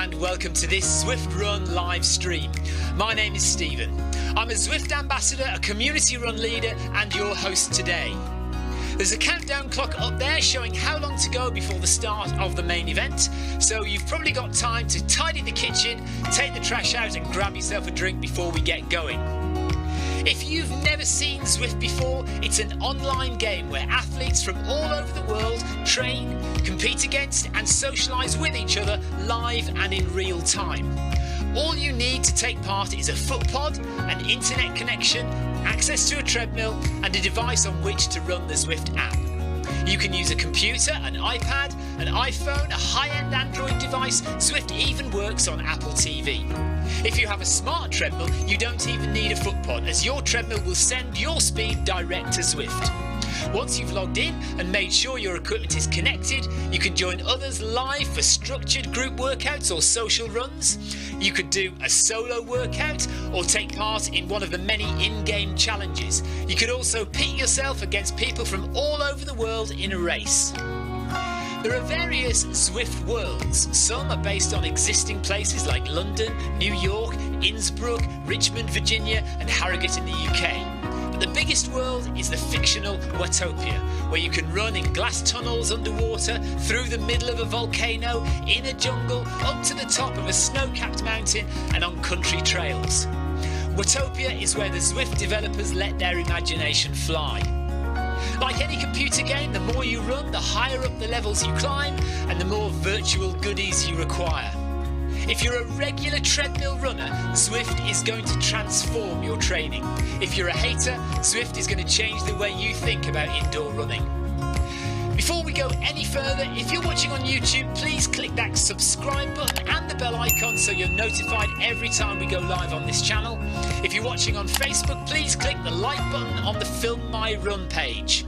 and welcome to this Zwift Run live stream. My name is Stephen. I'm a Zwift ambassador, a community run leader and your host today. There's a countdown clock up there showing how long to go before the start of the main event, so you've probably got time to tidy the kitchen, take the trash out and grab yourself a drink before we get going. If you've never seen Zwift before, it's an online game where athletes from all over the world train, compete against and socialise with each other live and in real time. All you need to take part is a foot pod, an internet connection, access to a treadmill and a device on which to run the Zwift app. You can use a computer, an iPad, an iPhone, a high-end Android device. Zwift even works on Apple TV. If you have a smart treadmill, you don't even need a foot pod, as your treadmill will send your speed direct to Zwift. Once you've logged in and made sure your equipment is connected, you can join others live for structured group workouts or social runs. You could do a solo workout or take part in one of the many in-game challenges. You could also pit yourself against people from all over the world in a race. There are various Zwift worlds. Some are based on existing places like London, New York, Innsbruck, Richmond, Virginia and Harrogate in the UK. But the biggest world is the fictional Watopia, where you can run in glass tunnels underwater, through the middle of a volcano, in a jungle, up to the top of a snow-capped mountain and on country trails. Watopia is where the Zwift developers let their imagination fly. Like any computer game, the more you run, the higher up the levels you climb and the more virtual goodies you require. If you're a regular treadmill runner, Zwift is going to transform your training. If you're a hater, Zwift is going to change the way you think about indoor running. Before we go any further, if you're watching on YouTube, please click that subscribe button and the bell icon so you're notified every time we go live on this channel. If you're watching on Facebook, please click the like button on the Film My Run page.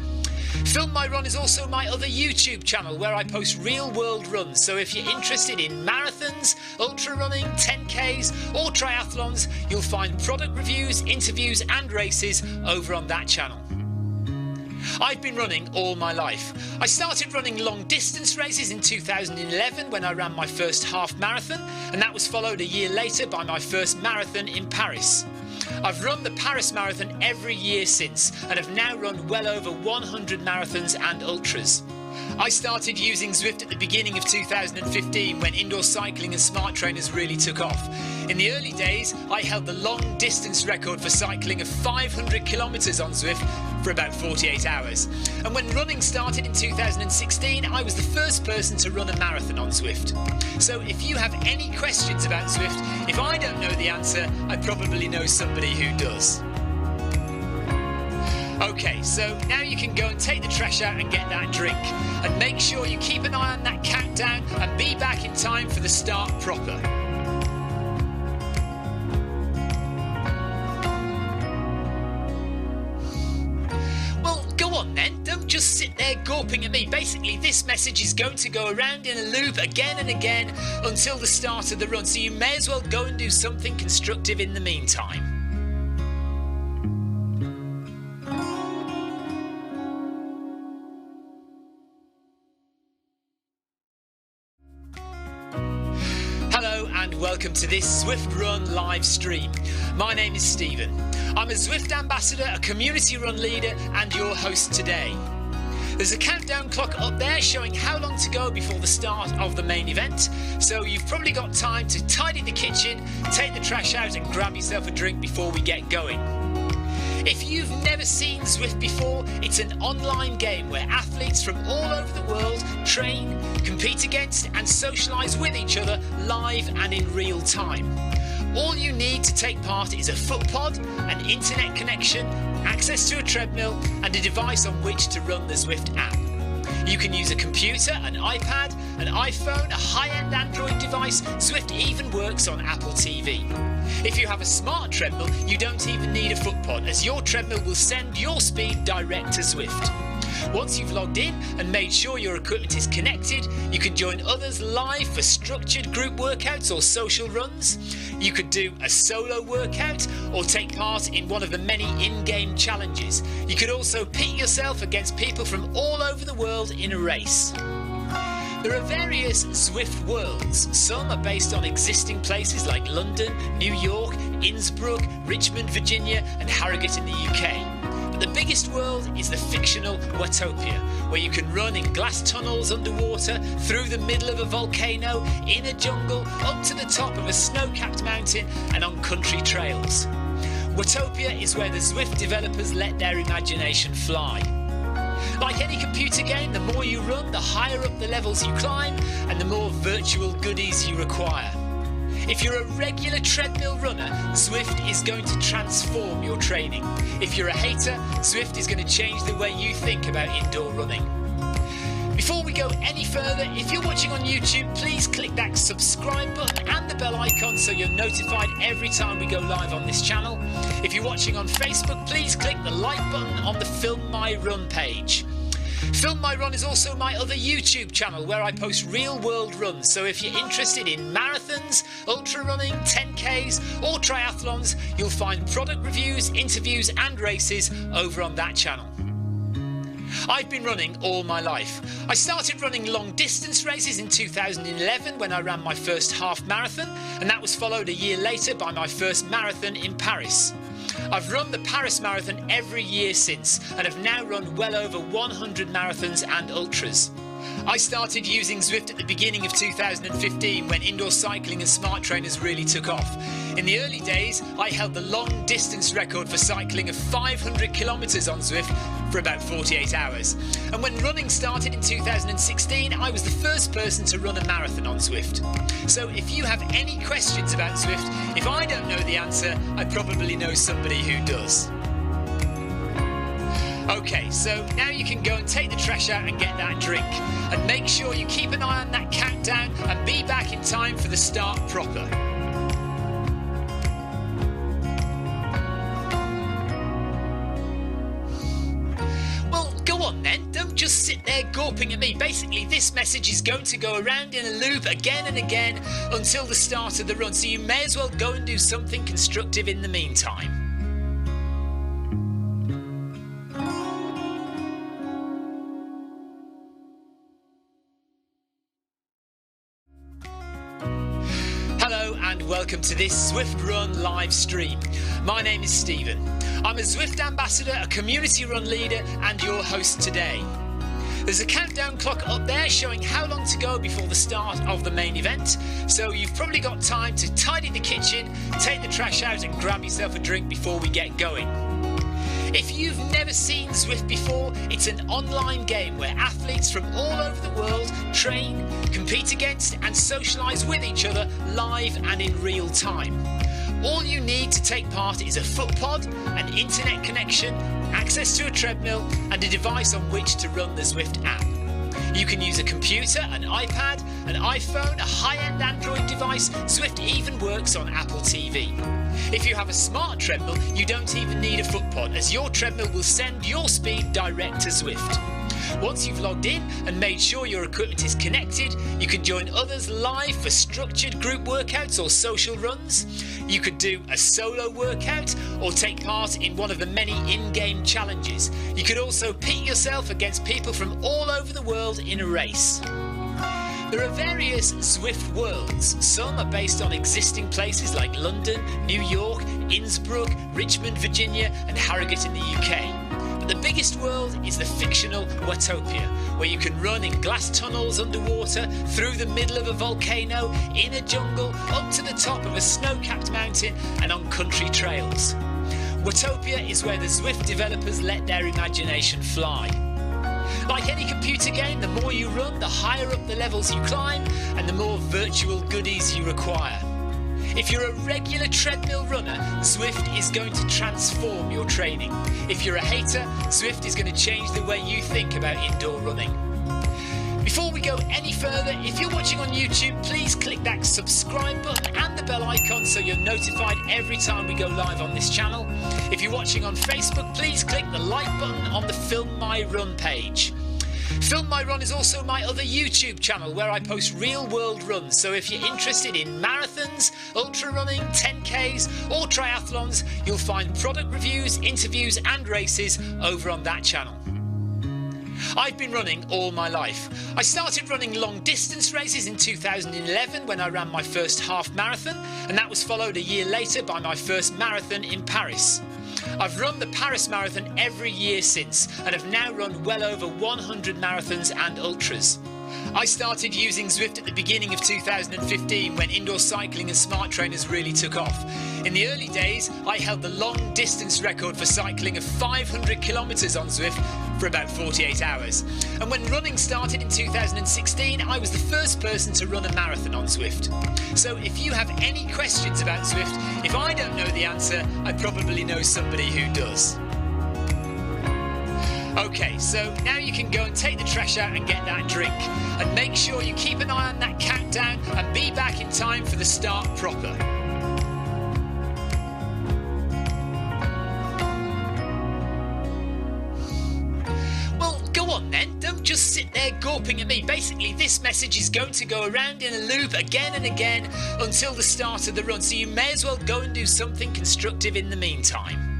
Film My Run is also my other YouTube channel where I post real world runs, so if you're interested in marathons, ultra running, 10Ks or triathlons, you'll find product reviews, interviews and races over on that channel. I've been running all my life. I started running long distance races in 2011 when I ran my first half marathon, and that was followed a year later by my first marathon in Paris. I've run the Paris Marathon every year since and have now run well over 100 marathons and ultras. I started using Zwift at the beginning of 2015 when indoor cycling and smart trainers really took off. In the early days, I held the long distance record for cycling of 500 kilometres on Zwift for about 48 hours. And when running started in 2016, I was the first person to run a marathon on Zwift. So if you have any questions about Zwift, if I don't know the answer, I probably know somebody who does. Okay, so now you can go and take the trash out and get that drink. And make sure you keep an eye on that countdown and be back in time for the start proper. Well, go on then, don't just sit there gawping at me. Basically, this message is going to go around in a loop again and again until the start of the run, so you may as well go and do something constructive in the meantime. And welcome to this Zwift Run live stream. My name is Stephen. I'm a Zwift ambassador, a community run leader and your host today. There's a countdown clock up there showing how long to go before the start of the main event, so you've probably got time to tidy the kitchen, take the trash out and grab yourself a drink before we get going. If you've never seen Zwift before, it's an online game where athletes from all over the world train, compete against and socialise with each other live and in real time. All you need to take part is a foot pod, an internet connection, access to a treadmill and a device on which to run the Zwift app. You can use a computer, an iPad, an iPhone, a high-end Android device. Zwift even works on Apple TV. If you have a smart treadmill, you don't even need a foot pod, as your treadmill will send your speed direct to Zwift. Once you've logged in and made sure your equipment is connected, you can join others live for structured group workouts or social runs. You could do a solo workout or take part in one of the many in-game challenges. You could also pit yourself against people from all over the world in a race. There are various Zwift worlds. Some are based on existing places like London, New York, Innsbruck, Richmond, Virginia and Harrogate in the UK. But the biggest world is the fictional Watopia, where you can run in glass tunnels underwater, through the middle of a volcano, in a jungle, up to the top of a snow-capped mountain and on country trails. Watopia is where the Zwift developers let their imagination fly. Like any computer game, the more you run, the higher up the levels you climb and the more virtual goodies you require. If you're a regular treadmill runner, Zwift is going to transform your training. If you're a hater, Zwift is going to change the way you think about indoor running. Before we go any further, if you're watching on YouTube, please click that subscribe button and the bell icon so you're notified every time we go live on this channel. If you're watching on Facebook, please click the like button on the Film My Run page. Film My Run is also my other YouTube channel where I post real world runs, so if you're interested in marathons, ultra running, 10Ks or triathlons, you'll find product reviews, interviews and races over on that channel. I've been running all my life. I started running long distance races in 2011 when I ran my first half marathon, and that was followed a year later by my first marathon in Paris. I've run the Paris Marathon every year since and have now run well over 100 marathons and ultras. I started using Zwift at the beginning of 2015 when indoor cycling and smart trainers really took off. In the early days, I held the long distance record for cycling of 500 kilometres on Zwift for about 48 hours. And when running started in 2016, I was the first person to run a marathon on Zwift. So if you have any questions about Zwift, if I don't know the answer, I probably know somebody who does. Okay, so now you can go and take the trash out and get that drink. And make sure you keep an eye on that countdown and be back in time for the start proper. Well, go on then, don't just sit there gawping at me. Basically, this message is going to go around in a loop again and again until the start of the run, so you may as well go and do something constructive in the meantime. And welcome to this Zwift Run live stream. My name is Stephen. I'm a Zwift ambassador, a community run leader and your host today. There's a countdown clock up there showing how long to go before the start of the main event, so you've probably got time to tidy the kitchen, take the trash out and grab yourself a drink before we get going. If you've never seen Zwift before, it's an online game where athletes from all over the world train, compete against and socialise with each other live and in real time. All you need to take part is a foot pod, an internet connection, access to a treadmill and a device on which to run the Zwift app. You can use a computer, an iPad, an iPhone, a high-end Android device. Zwift even works on Apple TV. If you have a smart treadmill, you don't even need a foot pod, as your treadmill will send your speed direct to Zwift. Once you've logged in and made sure your equipment is connected, you can join others live for structured group workouts or social runs. You could do a solo workout or take part in one of the many in-game challenges. You could also pit yourself against people from all over the world in a race. There are various Zwift worlds. Some are based on existing places like London, New York, Innsbruck, Richmond, Virginia and Harrogate in the UK. But the biggest world is the fictional Watopia, where you can run in glass tunnels underwater, through the middle of a volcano, in a jungle, up to the top of a snow-capped mountain and on country trails. Watopia is where the Zwift developers let their imagination fly. Like any computer game, the more you run, the higher up the levels you climb and the more virtual goodies you require. If you're a regular treadmill runner, Zwift is going to transform your training. If you're a hater, Zwift is going to change the way you think about indoor running. Before we go any further, if you're watching on YouTube, please click that subscribe button and the bell icon so you're notified every time we go live on this channel. If you're watching on Facebook, please click the like button on the Film My Run page. Film My Run is also my other YouTube channel where I post real world runs, so if you're interested in marathons, ultra running, 10Ks or triathlons, you'll find product reviews, interviews and races over on that channel. I've been running all my life. I started running long distance races in 2011 when I ran my first half marathon, and that was followed a year later by my first marathon in Paris. I've run the Paris Marathon every year since and have now run well over 100 marathons and ultras. I started using Zwift at the beginning of 2015 when indoor cycling and smart trainers really took off. In the early days, I held the long distance record for cycling of 500 kilometres on Zwift for about 48 hours. And when running started in 2016, I was the first person to run a marathon on Zwift. So if you have any questions about Zwift, if I don't know the answer, I probably know somebody who does. Okay, so now you can go and take the trash out and get that drink. And make sure you keep an eye on that countdown and be back in time for the start proper. Well, go on then. Don't just sit there gawping at me. Basically, this message is going to go around in a loop again and again until the start of the run. So you may as well go and do something constructive in the meantime.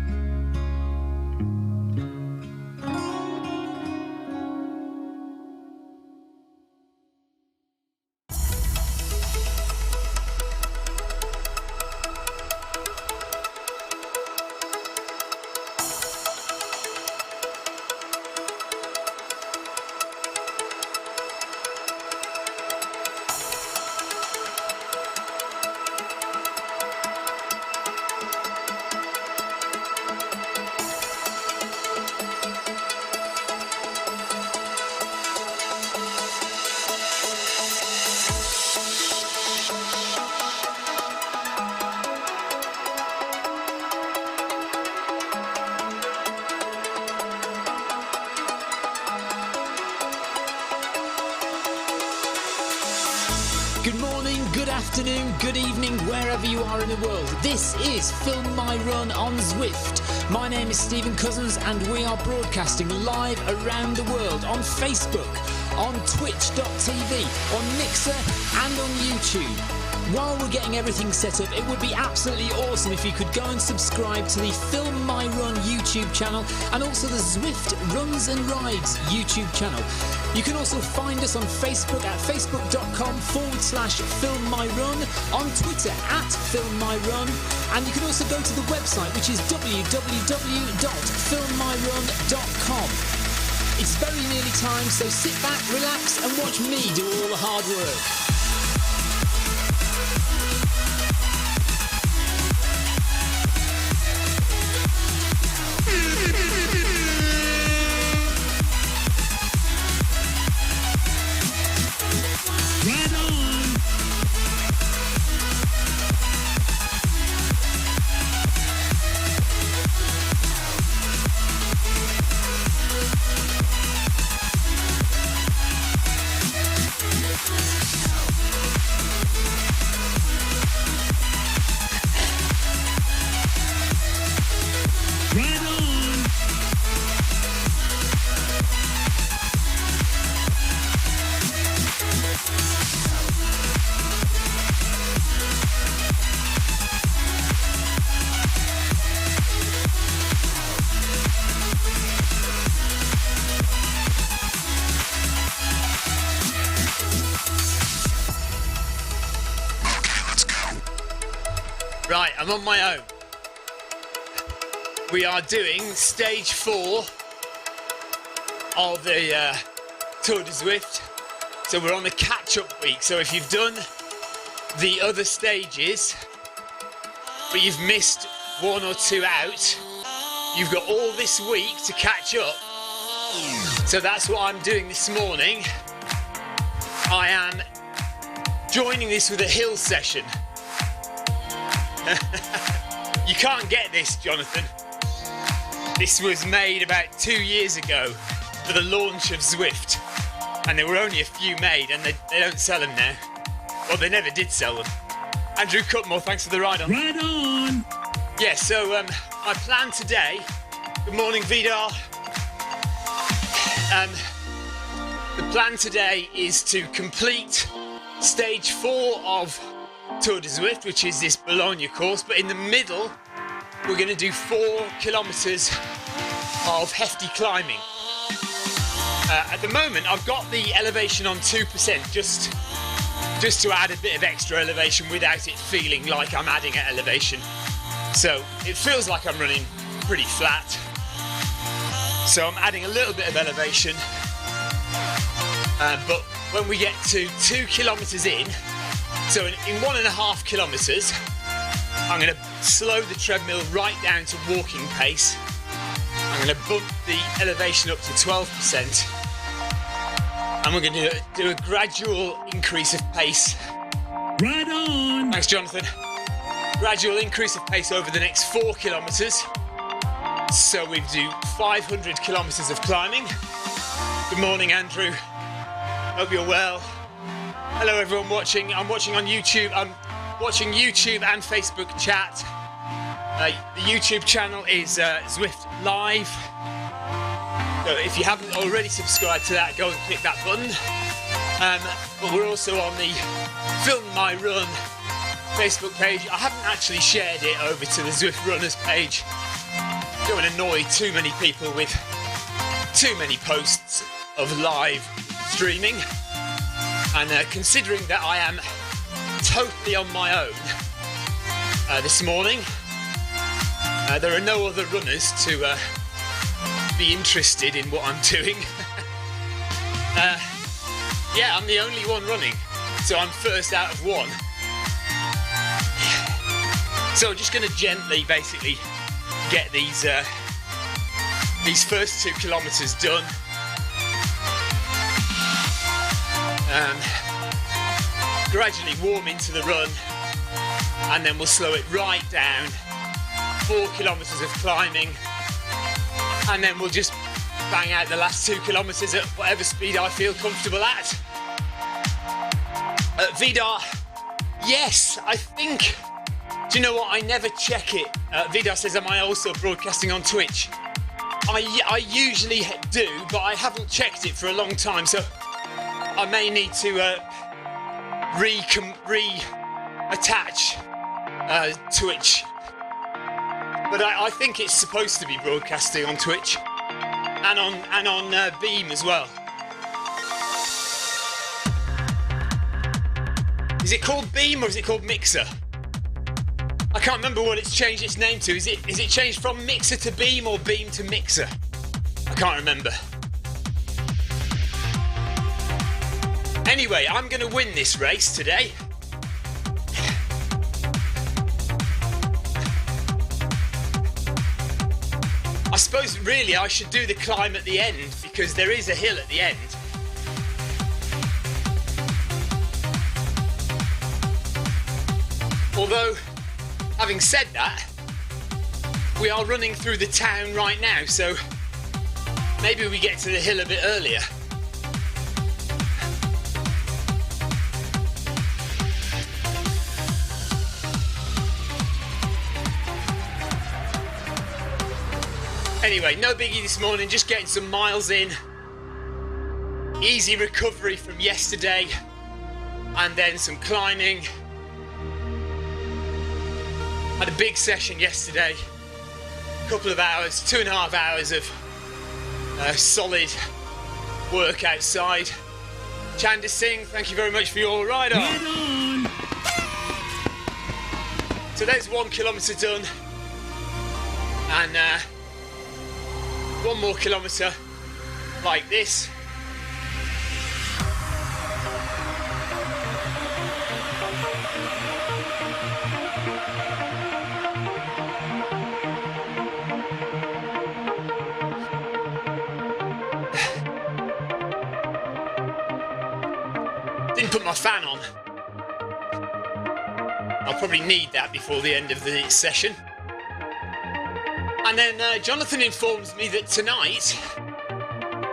Good morning, good afternoon, good evening, wherever you are in the world. This is Film My Run on Zwift. My name is Stephen Cousins and we are broadcasting live around the world on Facebook, on Twitch.tv, on Mixer and on YouTube. While we're getting everything set up, it would be absolutely awesome if you could go and subscribe to the Film My Run YouTube channel and also the Zwift Runs and Rides YouTube channel. You can also find us on Facebook at facebook.com/FilmMyRun, on Twitter at FilmMyRun, and you can also go to the website, which is www.filmmyrun.com. It's very nearly time, so sit back, relax and watch me do all the hard work. Right, I'm on my own. We are doing stage 4 of the Tour de Zwift. So we're on the catch-up week. So if you've done the other stages, but you've missed 1 or 2 out, you've got all this week to catch up. So that's what I'm doing this morning. I am joining this with a hill session. You can't get this, Jonathan. This was made about 2 years ago for the launch of Zwift, and there were only a few made, and they don't sell them now. Well, they never did sell them. Andrew Cutmore, thanks for the ride on. Right on! Yeah, so my plan today. Good morning, Vidar. The plan today is to complete stage 4 of Tour de Zwift, which is this Bologna course, but in the middle we're going to do 4 kilometres of hefty climbing. At the moment, I've got the elevation on 2%, just to add a bit of extra elevation without it feeling like I'm adding an elevation. So it feels like I'm running pretty flat. So I'm adding a little bit of elevation. But when we get to 2 kilometers in, so in 1.5 kilometers, I'm going to slow the treadmill right down to walking pace. I'm going to bump the elevation up to 12%. And we're going to do a gradual increase of pace. Right on! Thanks, Jonathan. Gradual increase of pace over the next 4 kilometres. So we do 500 kilometres of climbing. Good morning, Andrew. Hope you're well. Hello, everyone watching. I'm watching on YouTube. I'm watching YouTube and Facebook chat. The YouTube channel is Zwift Live. So if you haven't already subscribed to that, go and click that button. But we're also on the Film My Run Facebook page. I haven't actually shared it over to the Zwift Runners page. Don't want to annoy too many people with too many posts of live streaming. And considering that I am totally on my own this morning, there are no other runners to be interested in what I'm doing. Yeah, I'm the only one running, so I'm first out of one. So I'm just going to gently, basically, get these first 2 kilometres done. Gradually warm into the run, and then we'll slow it right down. 4 kilometres of climbing, and then we'll just bang out the last 2 kilometres at whatever speed I feel comfortable at. Vidar, yes, I think. Do you know what? I never check it. Vidar says, am I also broadcasting on Twitch? I usually do, but I haven't checked it for a long time, so I may need to re-attach Twitch. But I think it's supposed to be broadcasting on Twitch and on Beam as well. Is it called Beam or is it called Mixer? I can't remember what it's changed its name to. Is it changed from Mixer to Beam or Beam to Mixer? I can't remember. Anyway, I'm going to win this race today. I suppose really I should do the climb at the end because there is a hill at the end. Although, having said that, we are running through the town right now, so maybe we get to the hill a bit earlier. Anyway, no biggie this morning, just getting some miles in. Easy recovery from yesterday, and then some climbing. Had a big session yesterday, a couple of hours, 2.5 hours of solid work outside. Chanda Singh, thank you very much for your ride on. So there's 1 kilometre done, and 1 more kilometre like this. Didn't put my fan on. I'll probably need that before the end of the session. And then Jonathan informs me that tonight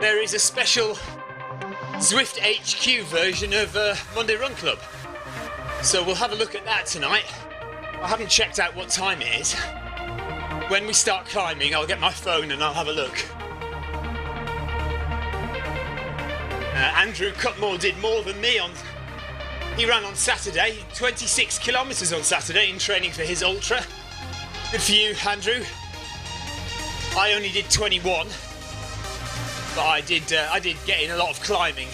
there is a special Zwift HQ version of Monday Run Club. So we'll have a look at that tonight. I haven't checked out what time it is. When we start climbing, I'll get my phone and I'll have a look. Andrew Cutmore did more than me he ran on Saturday, 26 kilometres on Saturday in training for his ultra. Good for you, Andrew. I only did 21. but I did get in a lot of climbing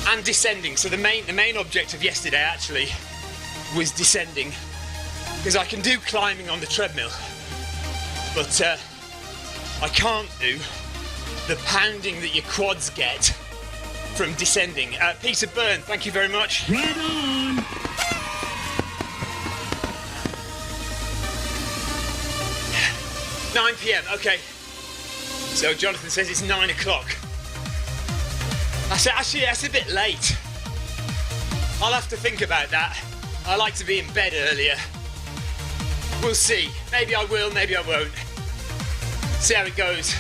and descending. So the main object of yesterday actually was descending, because I can do climbing on the treadmill, but I can't do the pounding that your quads get from descending. Peter Byrne, thank you very much. Right on. 9 p.m. Okay. So Jonathan says it's 9 o'clock. Actually, that's a bit late. I'll have to think about that. I like to be in bed earlier. We'll see. Maybe I will, maybe I won't. See how it goes.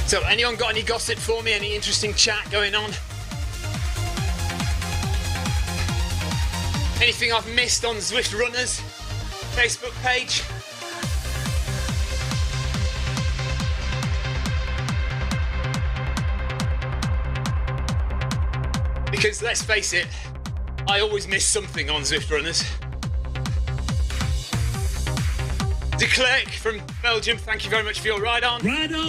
So, anyone got any gossip for me? Any interesting chat going on? Anything I've missed on Zwift Runners Facebook page? Because let's face it, I always miss something on Zwift Runners. De Klerk from Belgium, thank you very much for your ride on. Right on.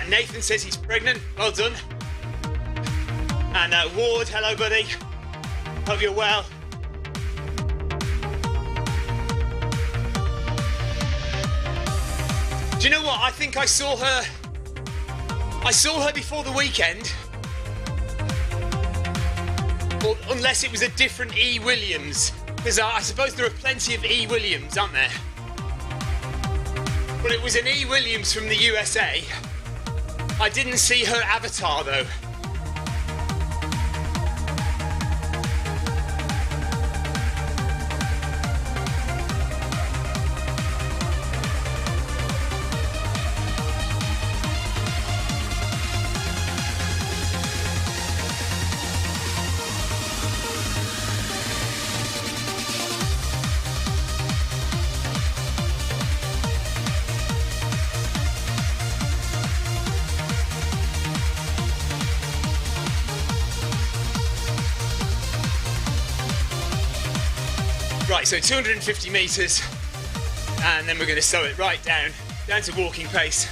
Nathan says he's pregnant. Well done. And Ward, hello, buddy. Hope you're well. Do you know what? I think I saw her before the weekend. Or unless it was a different E. Williams. Because I suppose there are plenty of E. Williams, aren't there? But it was an E. Williams from the USA. I didn't see her avatar though. Right, so 250 metres, and then we're going to slow it right down to walking pace.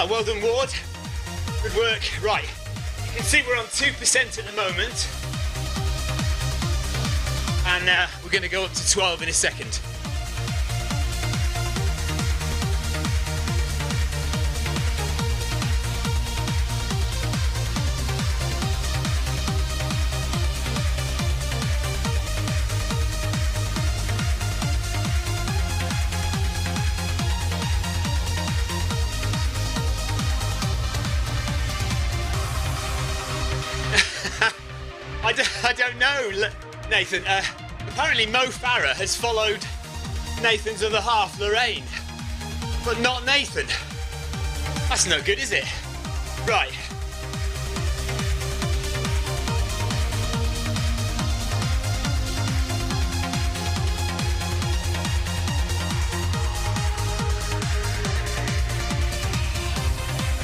Well done, Ward. Good work. Right, you can see we're on 2% at the moment. And we're going to go up to 12 in a second. I don't know, Nathan. Apparently Mo Farah has followed Nathan's other half, Lorraine, but not Nathan. That's no good, is it? Right.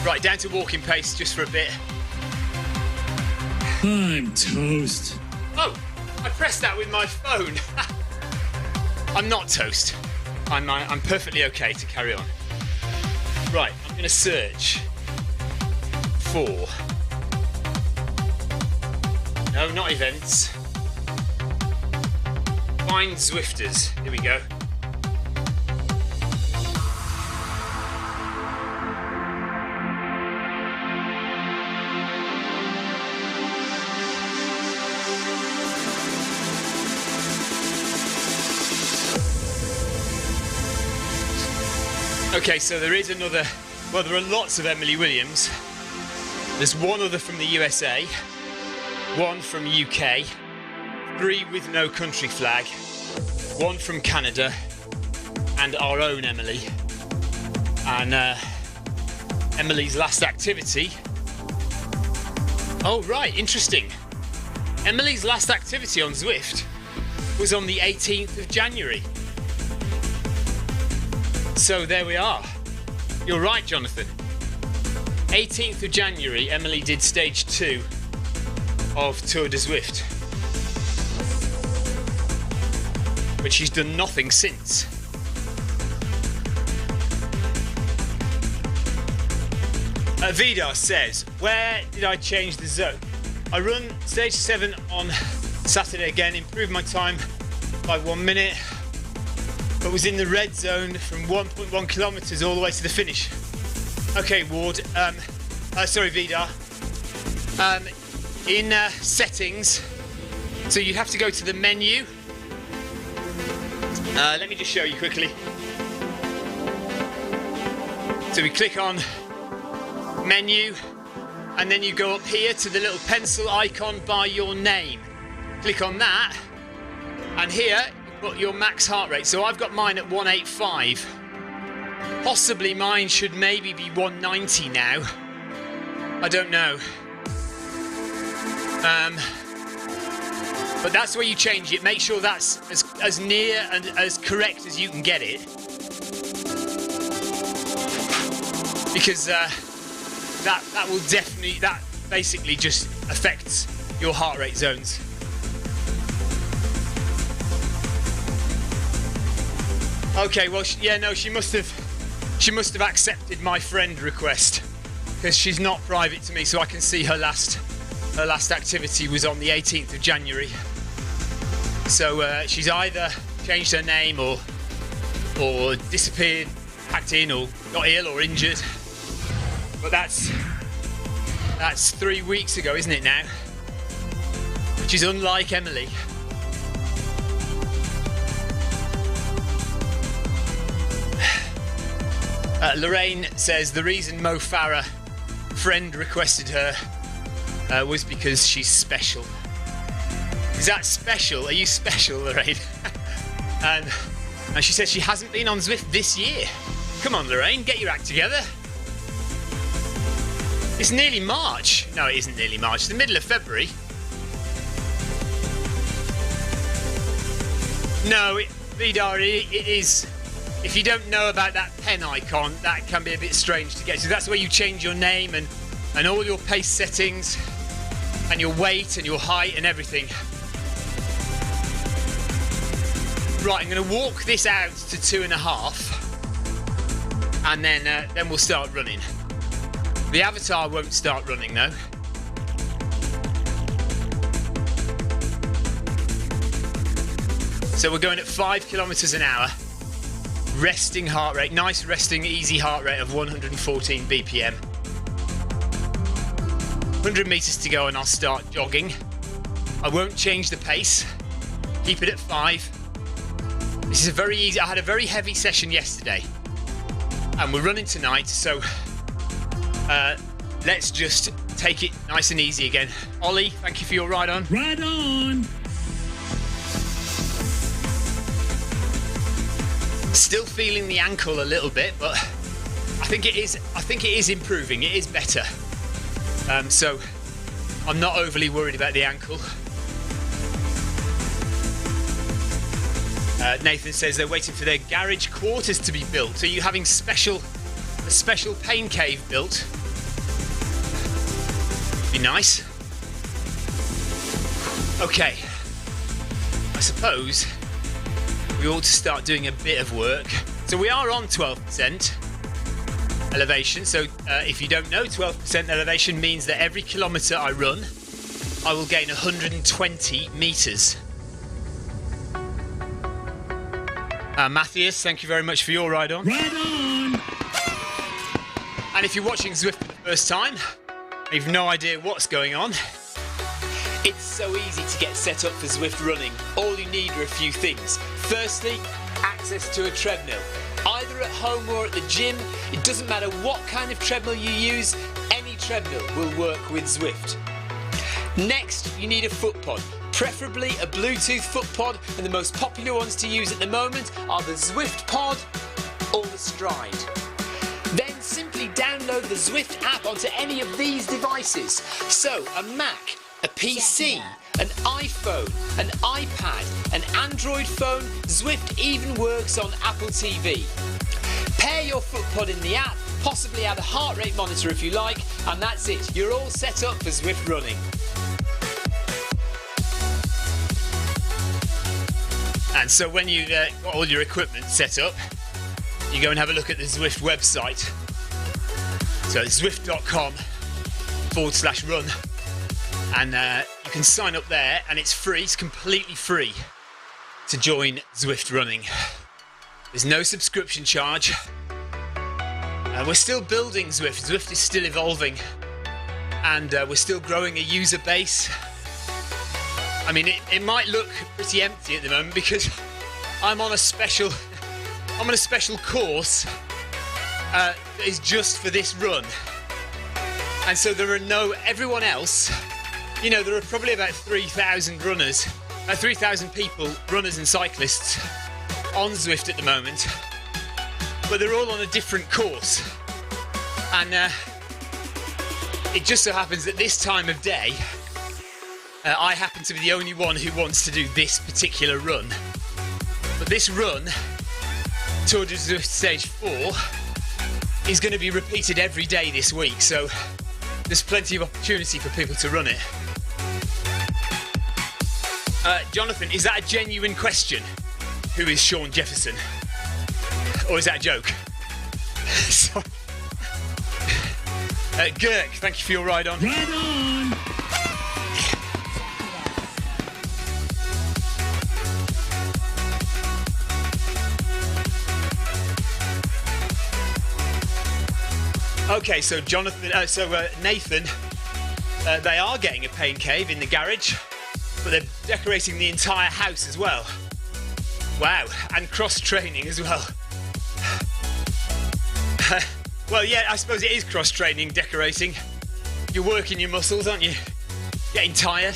Right, down to walking pace just for a bit. I'm toast. Oh, I pressed that with my phone. I'm not toast. I'm perfectly okay to carry on. Right, I'm going to search for... No, not events. Find Zwifters. Here we go. Okay, so there is another, well, there are lots of Emily Williams. There's one other from the USA, one from UK, 3 with no country flag, 1 from Canada, and our own Emily. And Emily's last activity. Oh, right, interesting. Emily's last activity on Zwift was on the 18th of January. So there we are. You're right, Jonathan. 18th of January, Emily did stage 2 of Tour de Zwift. But she's done nothing since. Vidar says, where did I change the zone? I run stage 7 on Saturday again, improved my time by 1 minute, but was in the red zone from 1.1 kilometers all the way to the finish. Okay, Ward. Sorry, Vidar. In settings, so you have to go to the menu. Let me just show you quickly. So we click on menu, and then you go up here to the little pencil icon by your name. Click on that, and here you put your max heart rate. So I've got mine at 185. Possibly mine should maybe be 190 now. I don't know. But that's where you change it. Make sure that's as near and as correct as you can get it. Because that will definitely, that basically just affects your heart rate zones. Okay, well, she must have accepted my friend request, because she's not private to me, so I can see her last activity was on the 18th of January. So she's either changed her name or disappeared, packed in, or got ill or injured. But that's 3 weeks ago, isn't it now? Which is unlike Emily. Lorraine says the reason Mo Farah friend requested her was because she's special. Is that special? Are you special, Lorraine? and she says she hasn't been on Zwift this year. Come on, Lorraine, get your act together. It's nearly March. No, it isn't nearly March. It's the middle of February. No, Vidar, it is. If you don't know about that pen icon, that can be a bit strange to get to. That's where you change your name and all your pace settings and your weight and your height and everything. Right, I'm going to walk this out to 2.5, and then we'll start running. The avatar won't start running though. So we're going at 5 kilometers an hour. Resting heart rate, nice resting easy heart rate of 114 BPM. 100 meters to go and I'll start jogging. I won't change the pace. Keep it at 5. This is a very easy, I had a very heavy session yesterday. And we're running tonight, so let's just take it nice and easy again. Ollie, thank you for your ride on. Ride on! Still feeling the ankle a little bit, but I think it is improving. It is better. So I'm not overly worried about the ankle. Nathan says they're waiting for their garage quarters to be built. Are you having a special pain cave built? Be nice. Okay. I suppose we ought to start doing a bit of work. So we are on 12% elevation. So if you don't know, 12% elevation means that every kilometre I run, I will gain 120 metres. Matthias, thank you very much for your ride on. Ride on! And if you're watching Zwift for the first time, you've no idea what's going on. It's so easy to get set up for Zwift running. All you need are a few things. Firstly, access to a treadmill. Either at home or at the gym, it doesn't matter what kind of treadmill you use, any treadmill will work with Zwift. Next, you need a foot pod, preferably a Bluetooth foot pod, and the most popular ones to use at the moment are the Zwift Pod or the Stride. Then simply download the Zwift app onto any of these devices. So, a Mac, a PC, an iPhone, an iPad, an Android phone, Zwift even works on Apple TV. Pair your footpod in the app, possibly add a heart rate monitor if you like, and that's it. You're all set up for Zwift running. And so when you've got all your equipment set up, you go and have a look at the Zwift website. So it's zwift.com/run. And you can sign up there, and it's free, it's completely free to join Zwift running. There's no subscription charge. We're still building Zwift. Zwift is still evolving, and we're still growing a user base. I mean, it might look pretty empty at the moment because I'm on a special course that is just for this run. And so there are everyone else. You know, there are probably about 3,000 runners, 3,000 people, runners and cyclists on Zwift at the moment, but they're all on a different course. And it just so happens that this time of day, I happen to be the only one who wants to do this particular run. But this run, Tour de Zwift Stage 4, is going to be repeated every day this week, so there's plenty of opportunity for people to run it. Jonathan, is that a genuine question? Who is Sean Jefferson? Or is that a joke? Sorry. Girk, thank you for your ride on. Ride on! Okay, so Nathan, they are getting a pain cave in the garage, but they're decorating the entire house as well. Wow, and cross-training as well. Well, yeah, I suppose it is cross-training, decorating. You're working your muscles, aren't you? Getting tired.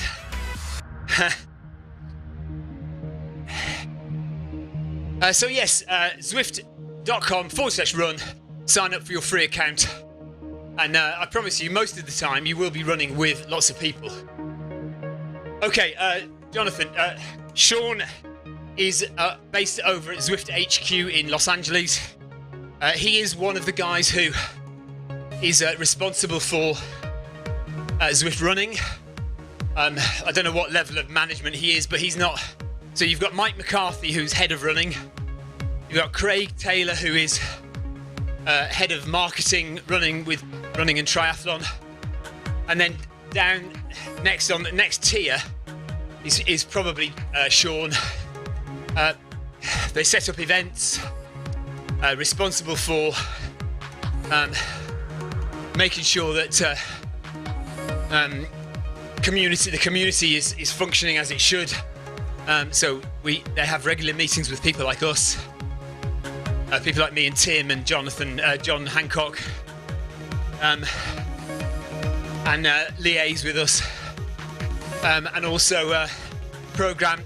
So yes, Zwift.com/run. Sign up for your free account. And I promise you, most of the time, you will be running with lots of people. Okay, Jonathan, Sean is based over at Zwift HQ in Los Angeles. He is one of the guys who is responsible for Zwift running. I don't know what level of management he is, but he's not. So you've got Mike McCarthy, who's head of running. You've got Craig Taylor, who is head of marketing, running and triathlon. And then down next on the next tier is probably Sean. They set up events, responsible for making sure that the community is functioning as it should. So they have regular meetings with people like us, people like me and Tim and Jonathan, John Hancock, and liaise with us, and also program.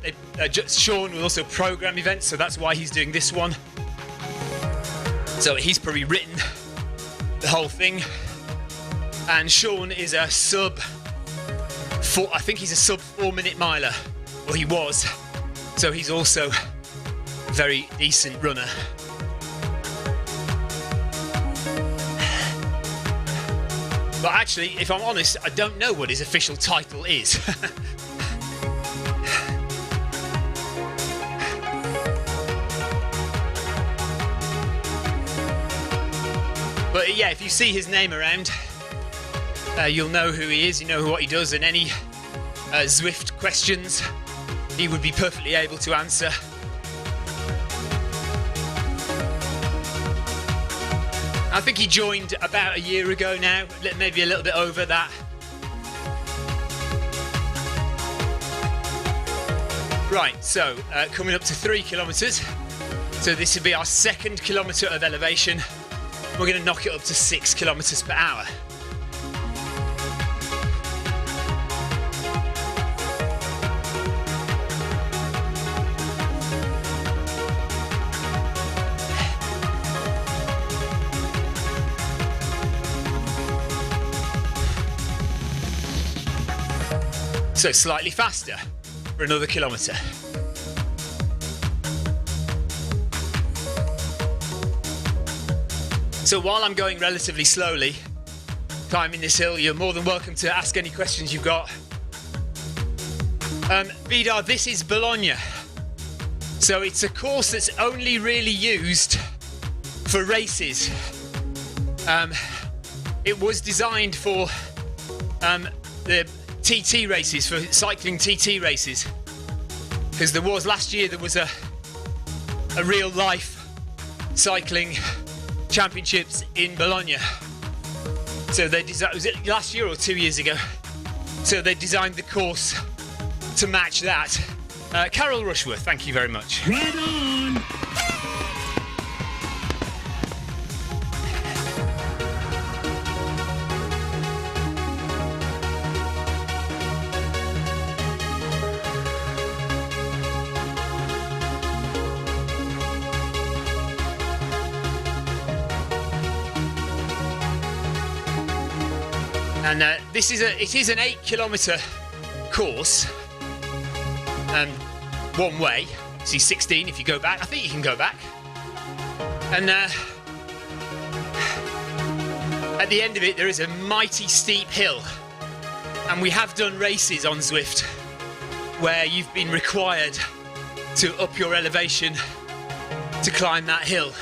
Sean will also program events, so that's why he's doing this one. So he's probably written the whole thing. And Sean is a sub 4-minute miler, or he was. So he's also a very decent runner. But actually, if I'm honest, I don't know what his official title is. But yeah, if you see his name around, you'll know who he is, you know what he does, and any Zwift questions he would be perfectly able to answer. I think he joined about a year ago now, maybe a little bit over that. Right, so coming up to 3 kilometres. So this will be our 2nd kilometre of elevation. We're going to knock it up to 6 kilometres per hour. So slightly faster for another kilometre. So while I'm going relatively slowly, climbing this hill, you're more than welcome to ask any questions you've got. Vidar, this is Bologna. So it's a course that's only really used for races. It was designed for the TT races, for cycling TT races, because last year there was a real life cycling championships in Bologna. So they designed, was it last year or 2 years ago? So they designed the course to match that. Carol Rushworth, thank you very much. Right on. And it is an 8 kilometre course, one way. See, 16 if you go back. I think you can go back. And at the end of it, there is a mighty steep hill. And we have done races on Zwift where you've been required to up your elevation to climb that hill.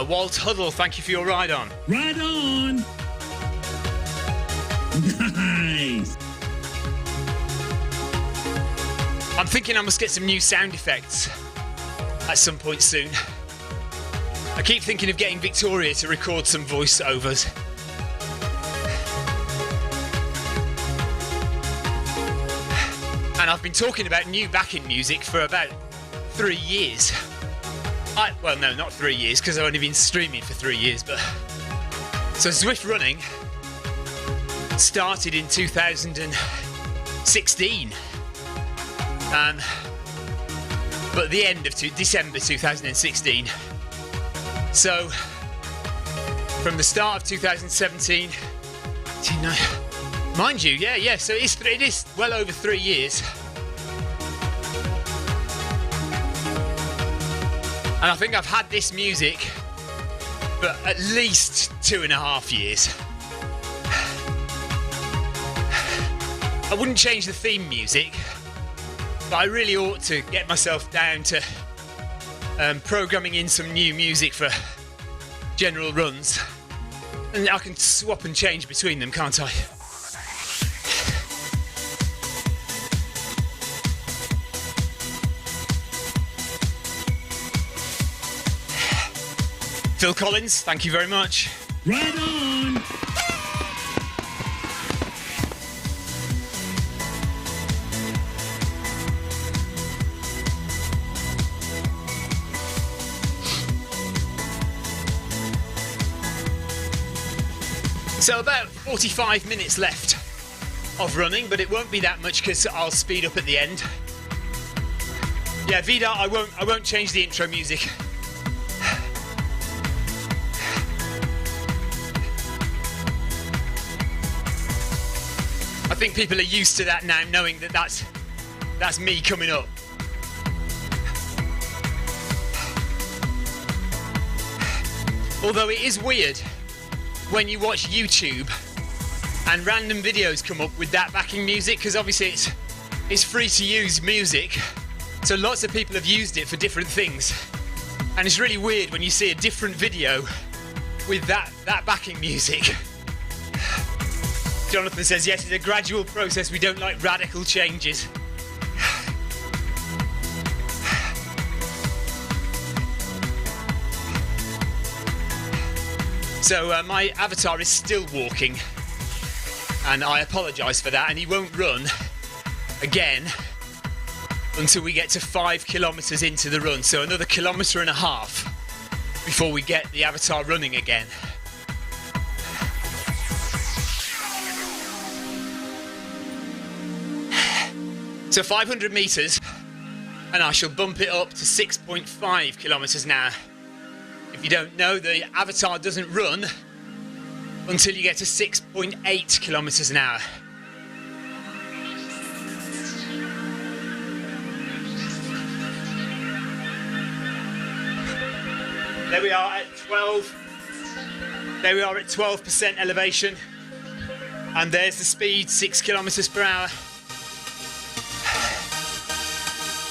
Walt Huddle, thank you for your ride on. Right on. Nice. I'm thinking I must get some new sound effects at some point soon. I keep thinking of getting Victoria to record some voiceovers. And I've been talking about new backing music for about 3 years. Well, no, not 3 years, because I've only been streaming for 3 years, but... So Zwift running started in 2016. But the end of December 2016. So, from the start of 2017... Mind you, yeah, so it is well over 3 years. And I think I've had this music for at least 2.5 years. I wouldn't change the theme music, but I really ought to get myself down to programming in some new music for general runs. And I can swap and change between them, can't I? Phil Collins, thank you very much. Right on. So about 45 minutes left of running, but it won't be that much because I'll speed up at the end. Yeah, Vidar, I won't change the intro music. I think people are used to that now, knowing that that's me coming up. Although it is weird when you watch YouTube and random videos come up with that backing music, because obviously it's free to use music, so lots of people have used it for different things, and it's really weird when you see a different video with that backing music. Jonathan says, yes, it's a gradual process, we don't like radical changes. So my avatar is still walking, and I apologise for that, and he won't run again until we get to 5 kilometres into the run, so another 1.5 kilometres before we get the avatar running again. So 500 metres, and I shall bump it up to 6.5 kilometres now. If you don't know, the avatar doesn't run until you get to 6.8 kilometres an hour. There we are at 12. There we are at 12% elevation, and there's the speed, 6 kilometres per hour.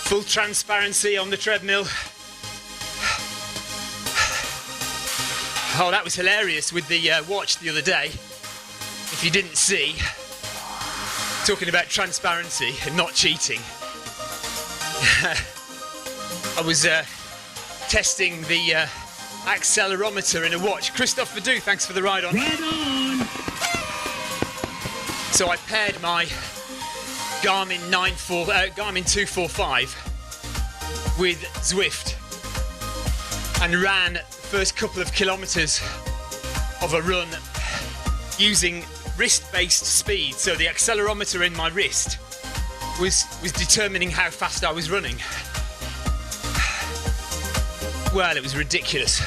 Full transparency on the treadmill. Oh, that was hilarious with the watch the other day. If you didn't see, talking about transparency and not cheating. I was testing the accelerometer in a watch. Christophe Verdou, thanks for the ride on. Right on. So I paired my Garmin 245 with Zwift and ran first couple of kilometres of a run using wrist-based speed, so the accelerometer in my wrist was determining how fast I was running. Well, it was ridiculous.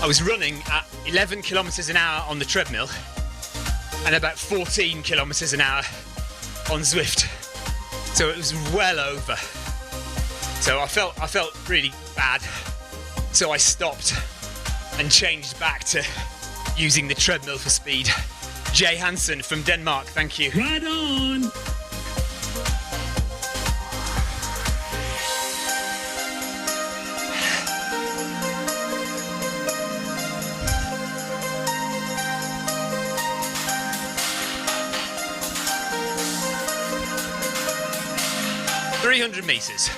I was running at 11 kilometres an hour on the treadmill and about 14 kilometres an hour on Zwift, so it was well over. So I felt really bad. So I stopped and changed back to using the treadmill for speed. Jay Hansen from Denmark, thank you. Right on. $300 meters.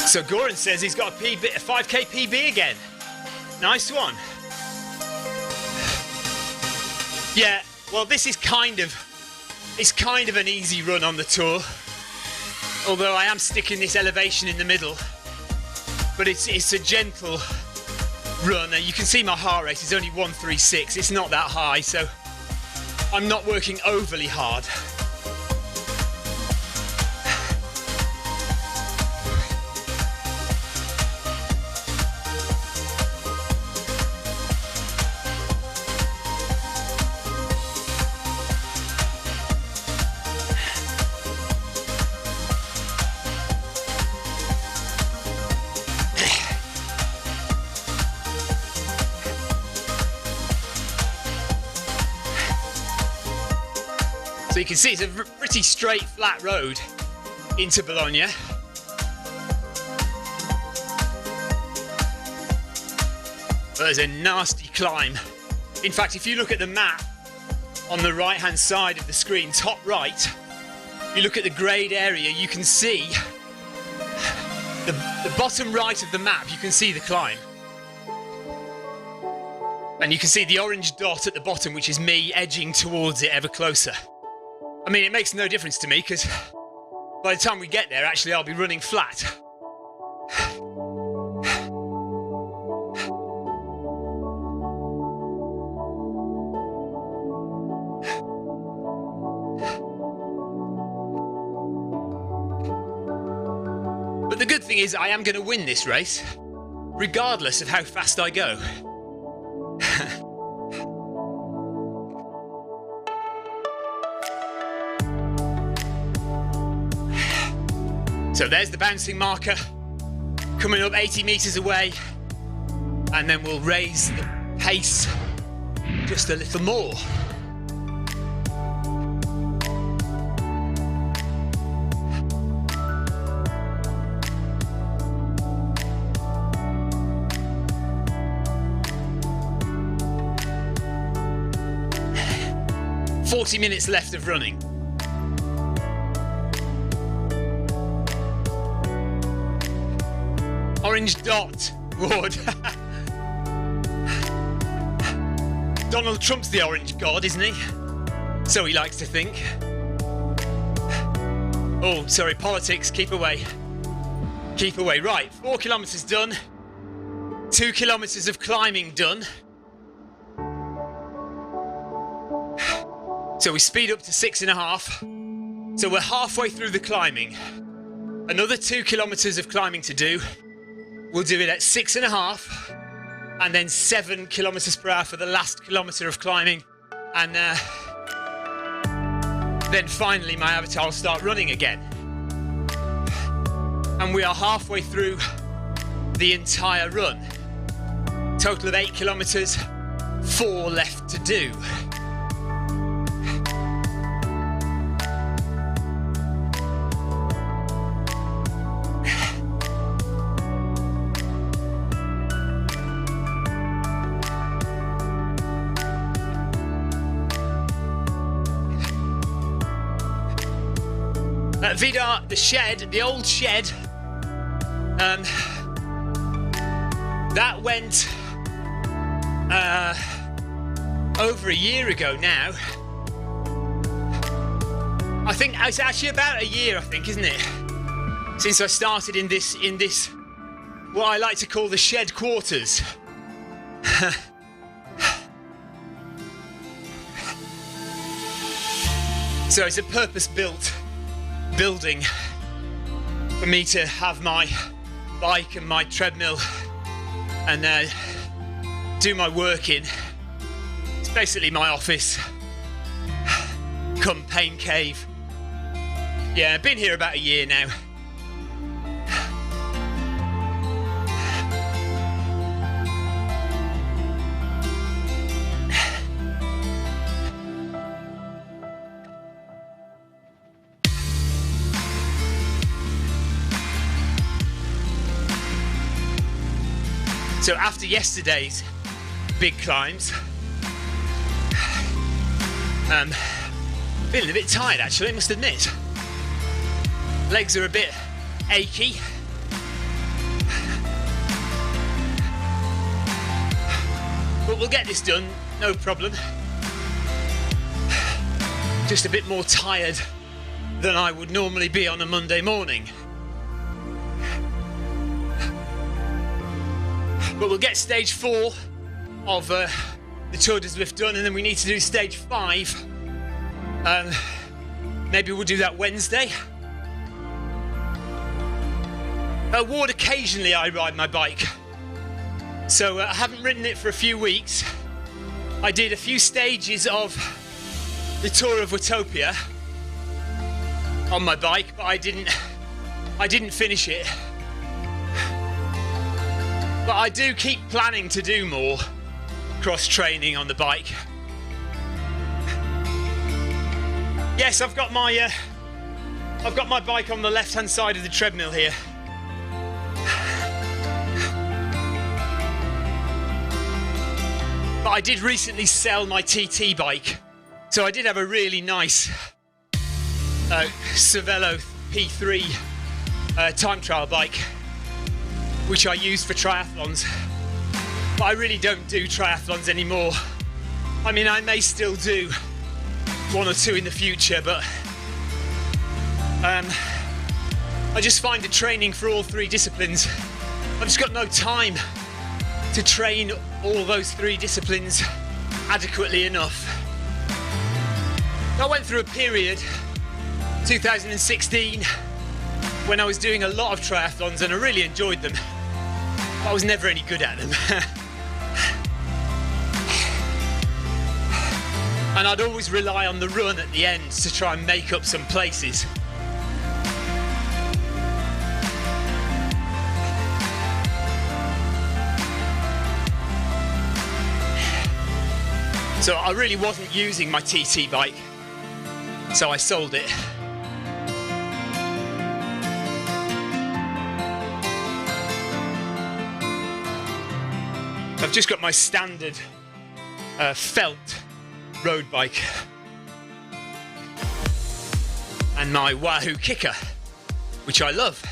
So Goran says he's got a 5k PB again. Nice one. Yeah, well, this is kind of an easy run on the tour. Although I am sticking this elevation in the middle, but it's a gentle run, and you can see my heart rate is only 136. It's not that high, so I'm not working overly hard. So you can see it's a pretty straight, flat road into Bologna. But there's a nasty climb. In fact, if you look at the map on the right-hand side of the screen, top right, you look at the greyed area, you can see the bottom right of the map, you can see the climb. And you can see the orange dot at the bottom, which is me edging towards it ever closer. I mean, it makes no difference to me, because by the time we get there, actually, I'll be running flat. But the good thing is I am going to win this race, regardless of how fast I go. So there's the bouncing marker, coming up 80 metres away, and then we'll raise the pace just a little more. "40 minutes left of running." Orange dot, Ward. Donald Trump's the orange god, isn't he? So he likes to think. Oh, sorry, politics, keep away. Keep away. Right, 4 kilometres done. 2 kilometres of climbing done. So we speed up to 6.5. So we're halfway through the climbing. Another 2 kilometres of climbing to do. We'll do it at 6.5, and then 7 kilometres per hour for the last kilometre of climbing. And then finally my avatar will start running again. And we are halfway through the entire run. Total of 8 kilometres, 4 left to do. Vidar, the shed, the old shed, that went over a year ago now. I think it's actually about a year, I think, isn't it? Since I started in this, what I like to call the shed quarters. So it's a purpose-built building for me to have my bike and my treadmill and do my work in. It's basically my office, come pain cave. Yeah, I've been here about a year now. So after yesterday's big climbs, feeling a bit tired actually, I must admit. Legs are a bit achy. But we'll get this done, no problem. Just a bit more tired than I would normally be on a Monday morning. But we'll get stage 4 of the Tour de Zwift done, and then we need to do stage 5. Maybe we'll do that Wednesday. At Ward, occasionally I ride my bike. So I haven't ridden it for a few weeks. I did a few stages of the Tour of Watopia on my bike, but I didn't finish it. But I do keep planning to do more cross-training on the bike. Yes, I've got my bike on the left-hand side of the treadmill here. But I did recently sell my TT bike, so I did have a really nice Cervelo P3 time trial bike, which I use for triathlons, but I really don't do triathlons anymore. I mean, I may still do 1 or 2 in the future, but I just find the training for all 3 disciplines, I've just got no time to train all those 3 disciplines adequately enough. I went through a period, 2016, when I was doing a lot of triathlons and I really enjoyed them. I was never any good at them. And I'd always rely on the run at the end to try and make up some places. So I really wasn't using my TT bike, so I sold it. I've just got my standard felt road bike and my Wahoo kicker, which I love.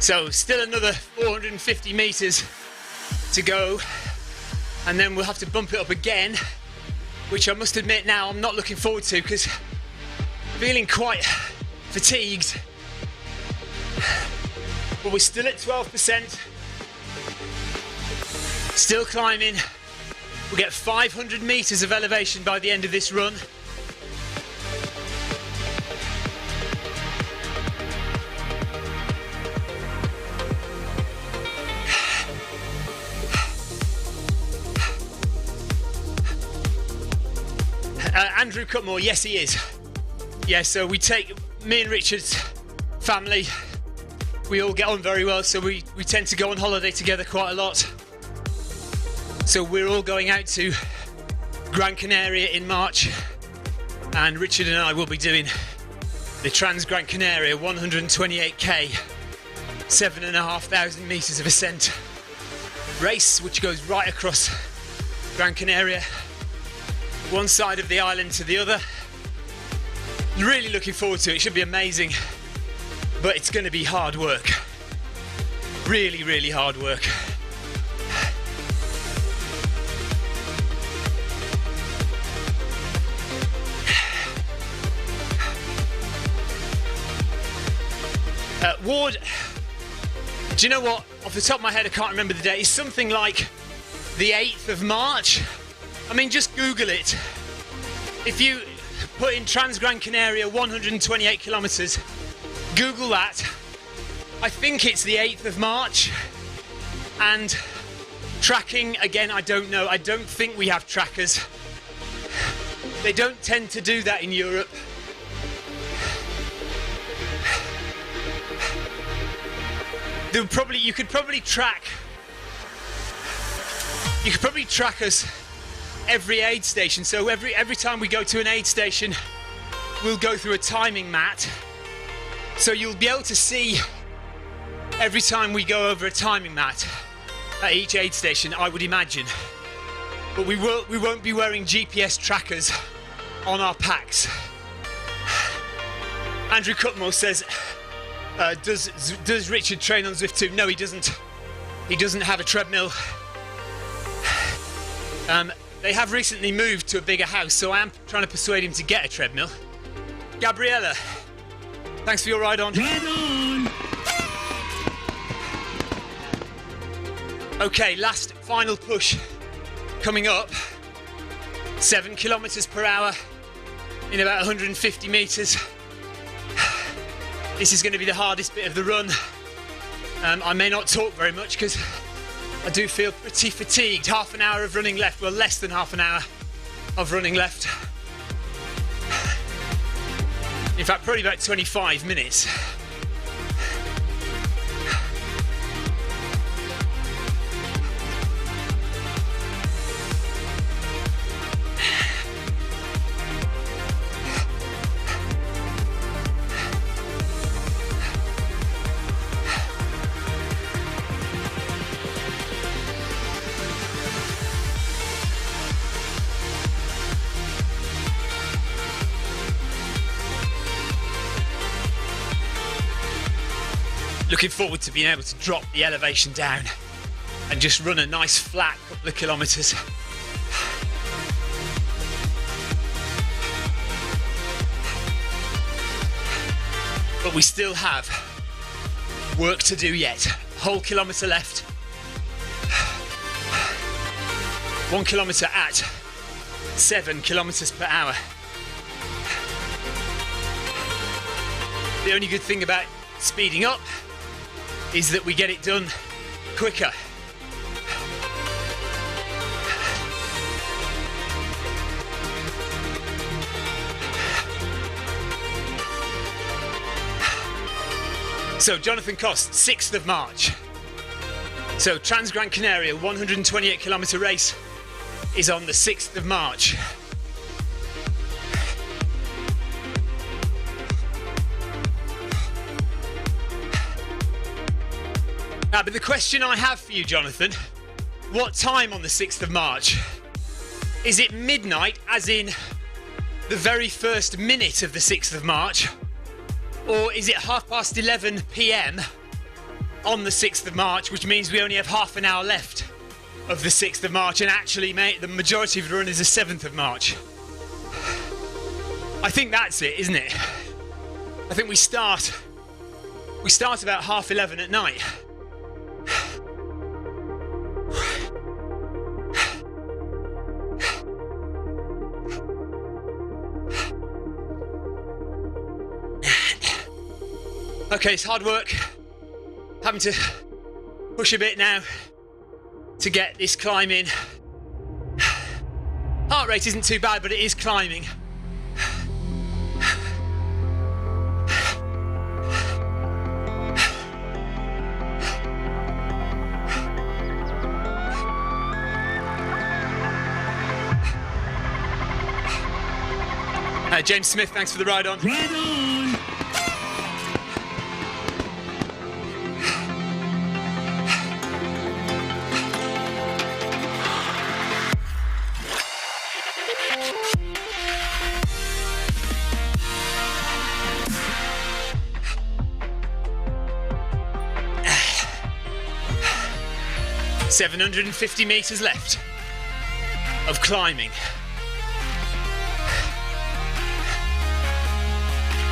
So still another 450 meters to go, and then we'll have to bump it up again, which I must admit now I'm not looking forward to because I'm feeling quite fatigued. But we're still at 12%, still climbing. We'll get 500 meters of elevation by the end of this run. Andrew Cutmore, yes he is. Yeah, so we take, me and Richard's family, we all get on very well, so we tend to go on holiday together quite a lot. So we're all going out to Gran Canaria in March, and Richard and I will be doing the Trans Gran Canaria 128k, 7,500 meters of ascent race, which goes right across Gran Canaria, one side of the island to the other. Really looking forward to it. It should be amazing, but it's going to be hard work. Really, really hard work. Ward, do you know what? Off the top of my head, I can't remember the date. It's something like the 8th of March. I mean, just Google it. If you put in Trans Gran Canaria 128 kilometers, Google that. I think it's the 8th of March. And tracking, again, I don't know. I don't think we have trackers. They don't tend to do that in Europe. You could probably track us every aid station. So every time we go to an aid station, we'll go through a timing mat. So you'll be able to see every time we go over a timing mat at each aid station, I would imagine. But we won't be wearing GPS trackers on our packs. Andrew Cutmore says, does Richard train on Zwift too? No, he doesn't. He doesn't have a treadmill. They have recently moved to a bigger house, so I am trying to persuade him to get a treadmill. Gabriella, thanks for your ride on. Ride on! Okay, last final push coming up. 7 kilometers per hour in about 150 meters. This is going to be the hardest bit of the run. I may not talk very much because I do feel pretty fatigued. Half an hour of running left, well, less than half an hour of running left. In fact, probably about 25 minutes. Looking forward to being able to drop the elevation down and just run a nice flat couple of kilometers. But we still have work to do yet. Whole kilometer left. 1 kilometer at 7 kilometers per hour. The only good thing about speeding up is that we get it done quicker. So Jonathan Cost, 6th of March. So Trans-Gran Canaria 128 kilometre race is on the 6th of March. Now, but the question I have for you, Jonathan, what time on the 6th of March? Is it midnight, as in the very first minute of the 6th of March? Or is it 11:30 p.m. on the 6th of March, which means we only have half an hour left of the 6th of March, and actually, mate, the majority of the run is the 7th of March. I think that's it, isn't it? I think we start about 11:30 at night. Okay, it's hard work. Having to push a bit now to get this climb in. Heart rate isn't too bad, but it is climbing. James Smith, thanks for the ride on. Right on. 750 metres left of climbing.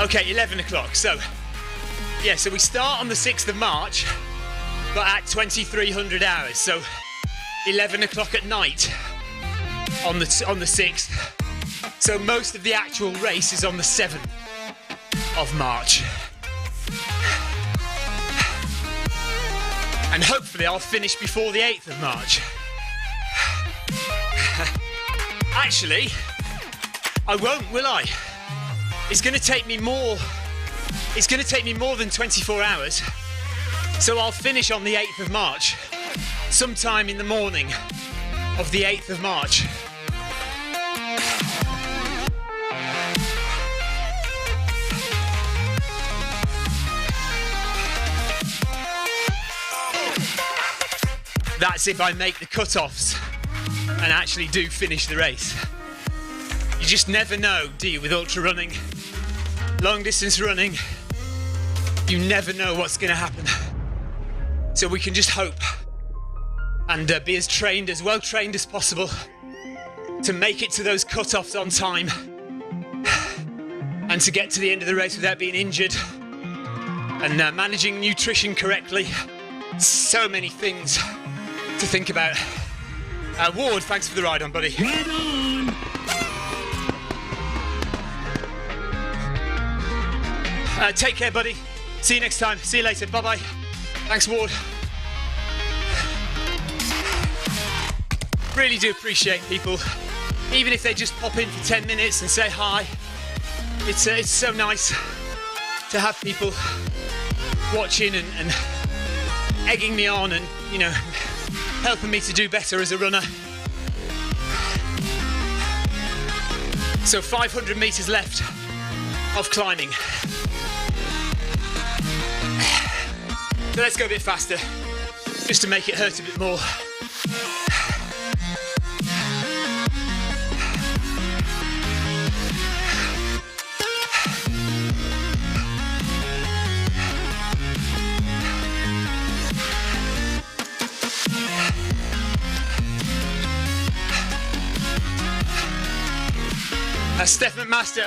Okay, 11 o'clock. So we start on the 6th of March, but at 2300 hours. So 11 o'clock at night on the 6th. So most of the actual race is on the 7th of March. And hopefully I'll finish before the 8th of March. Actually, I won't, will I? It's going to take me more than 24 hours. So I'll finish on the 8th of March, sometime in the morning of the 8th of March. That's if I make the cut-offs and actually do finish the race. You just never know, do you, with ultra running? Long distance running, you never know what's going to happen. So we can just hope and be as well trained as possible to make it to those cut-offs on time and to get to the end of the race without being injured and managing nutrition correctly. So many things to think about. Ward, thanks for the ride on, buddy. Right on. Take care, buddy. See you next time. See you later. Bye-bye. Thanks, Ward. Really do appreciate people, even if they just pop in for 10 minutes and say hi. It's so nice to have people watching and egging me on and, you know, helping me to do better as a runner. So 500 metres left of climbing. So let's go a bit faster, just to make it hurt a bit more.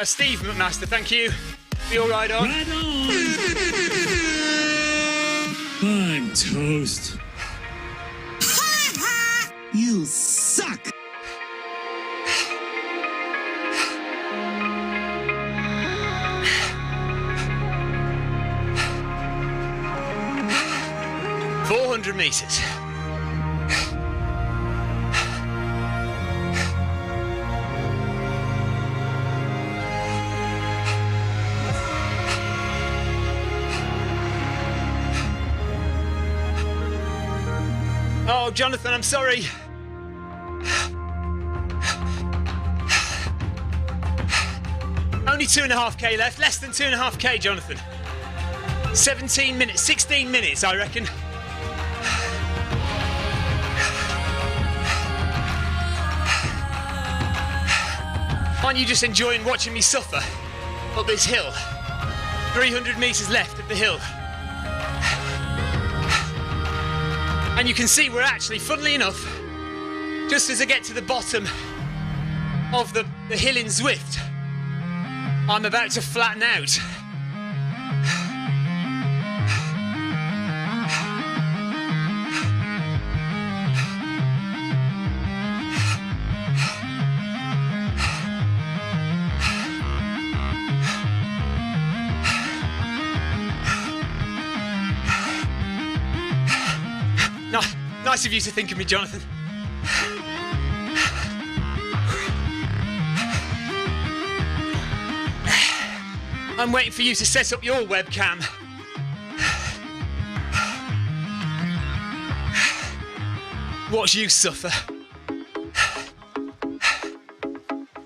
Steve McMaster, thank you for your ride on. Right on. I'm toast. You suck. meters. Oh, Jonathan, I'm sorry. Only 2.5k left, less than 2.5k, Jonathan. 17 minutes, 16 minutes, I reckon. Aren't you just enjoying watching me suffer up this hill? 300 metres left of the hill. And you can see we're actually, funnily enough, just as I get to the bottom of the hill in Zwift, I'm about to flatten out. No, nice of you to think of me, Jonathan. I'm waiting for you to set up your webcam. Watch you suffer.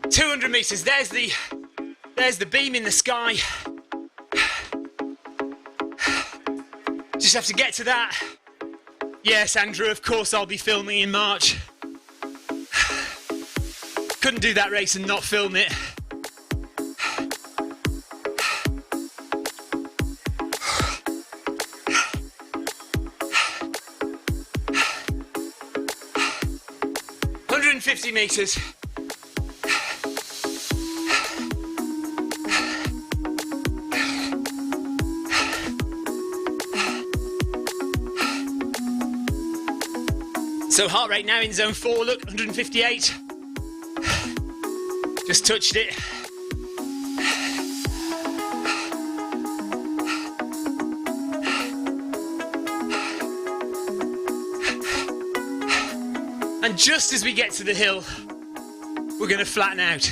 200 metres, there's the beam in the sky. Just have to get to that. Yes, Andrew, of course I'll be filming in March. Couldn't do that race and not film it. .150 metres. So heart rate now in zone 4, look, 158. Just touched it. And just as we get to the hill, we're going to flatten out.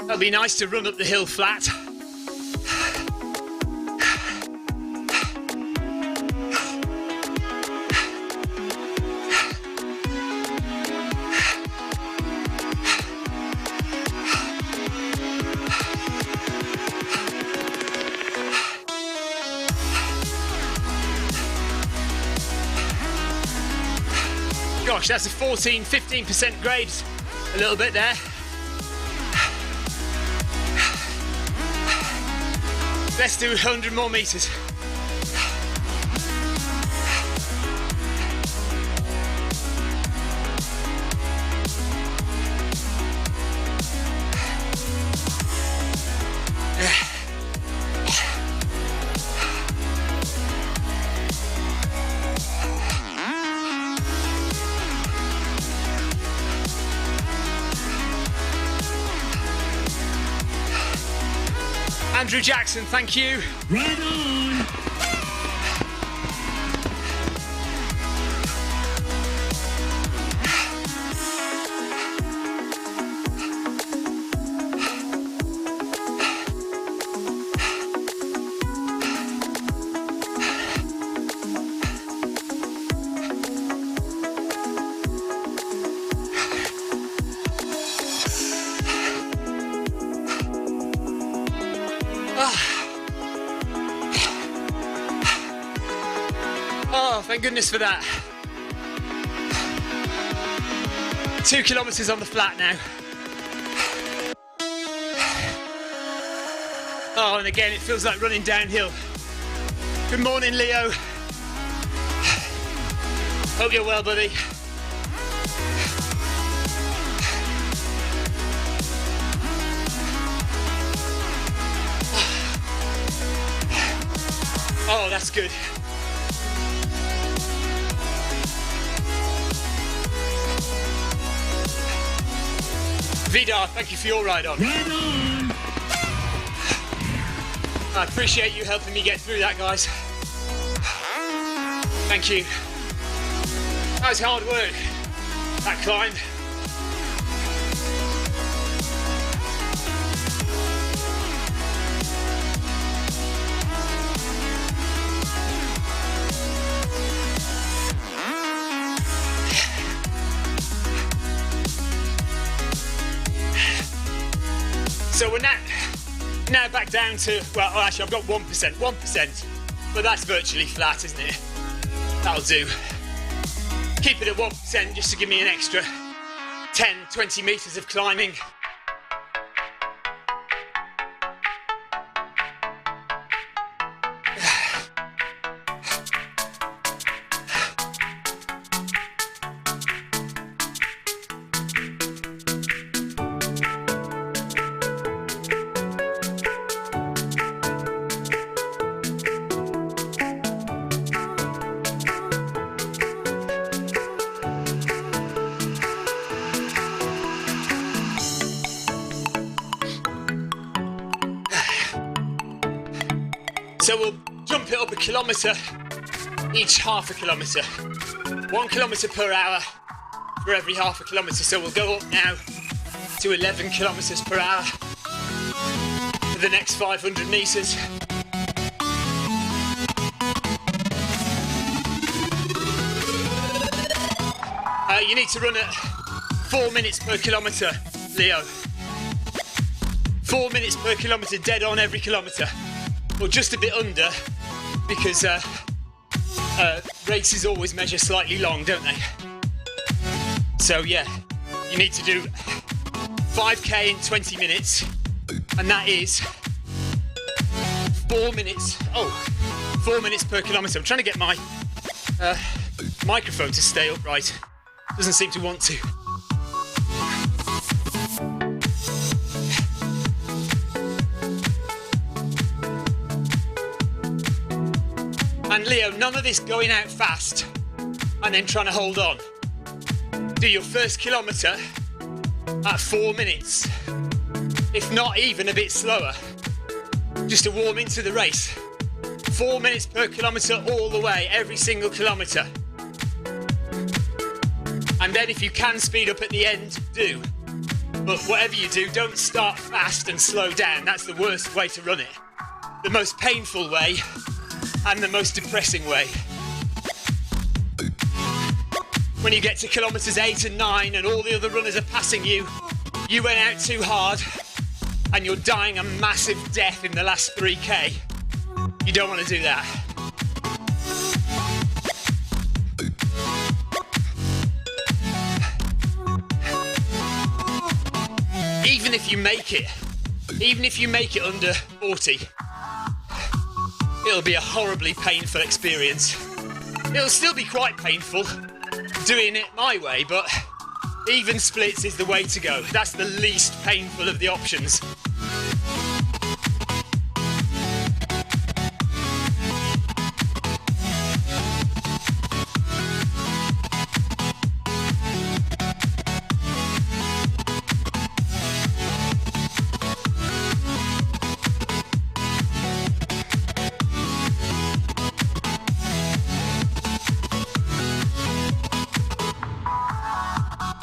That'll be nice to run up the hill flat. Gosh, that's a 15% grade. A little bit there. Let's do 100 more metres. Andrew Jackson, thank you. Right on. Oh, thank goodness for that. 2 kilometres on the flat now. Oh, and again, it feels like running downhill. Good morning, Leo. Hope you're well, buddy. Oh, that's good. Vidar, thank you for your ride on. Right on. I appreciate you helping me get through that, guys. Thank you. That was hard work, that climb. So we're now back down to, well, actually I've got 1%, but that's virtually flat, isn't it? That'll do. Keep it at 1% just to give me an extra 10, 20 metres of climbing. So we'll jump it up a kilometre, each half a kilometre. 1 kilometre per hour for every half a kilometre. So we'll go up now to 11 kilometres per hour for the next 500 metres. You need to run at 4 minutes per kilometre, Leo. 4 minutes per kilometre, dead on every kilometre. Or just a bit under, because races always measure slightly long, don't they? So yeah, you need to do 5k in 20 minutes, and that is 4 minutes. 4 minutes per kilometre. I'm trying to get my microphone to stay upright. Doesn't seem to want to. And Leo, none of this going out fast and then trying to hold on. Do your first kilometre at 4 minutes, if not even a bit slower, just to warm into the race. 4 minutes per kilometre all the way, every single kilometre. And then if you can speed up at the end, do. But whatever you do, don't start fast and slow down. That's the worst way to run it. The most painful way and the most depressing way. When you get to kilometres 8 and 9 and all the other runners are passing you, you went out too hard and you're dying a massive death in the last 3k. You don't want to do that. Even if you make it under 40, it'll be a horribly painful experience. It'll still be quite painful doing it my way, but even splits is the way to go. That's the least painful of the options.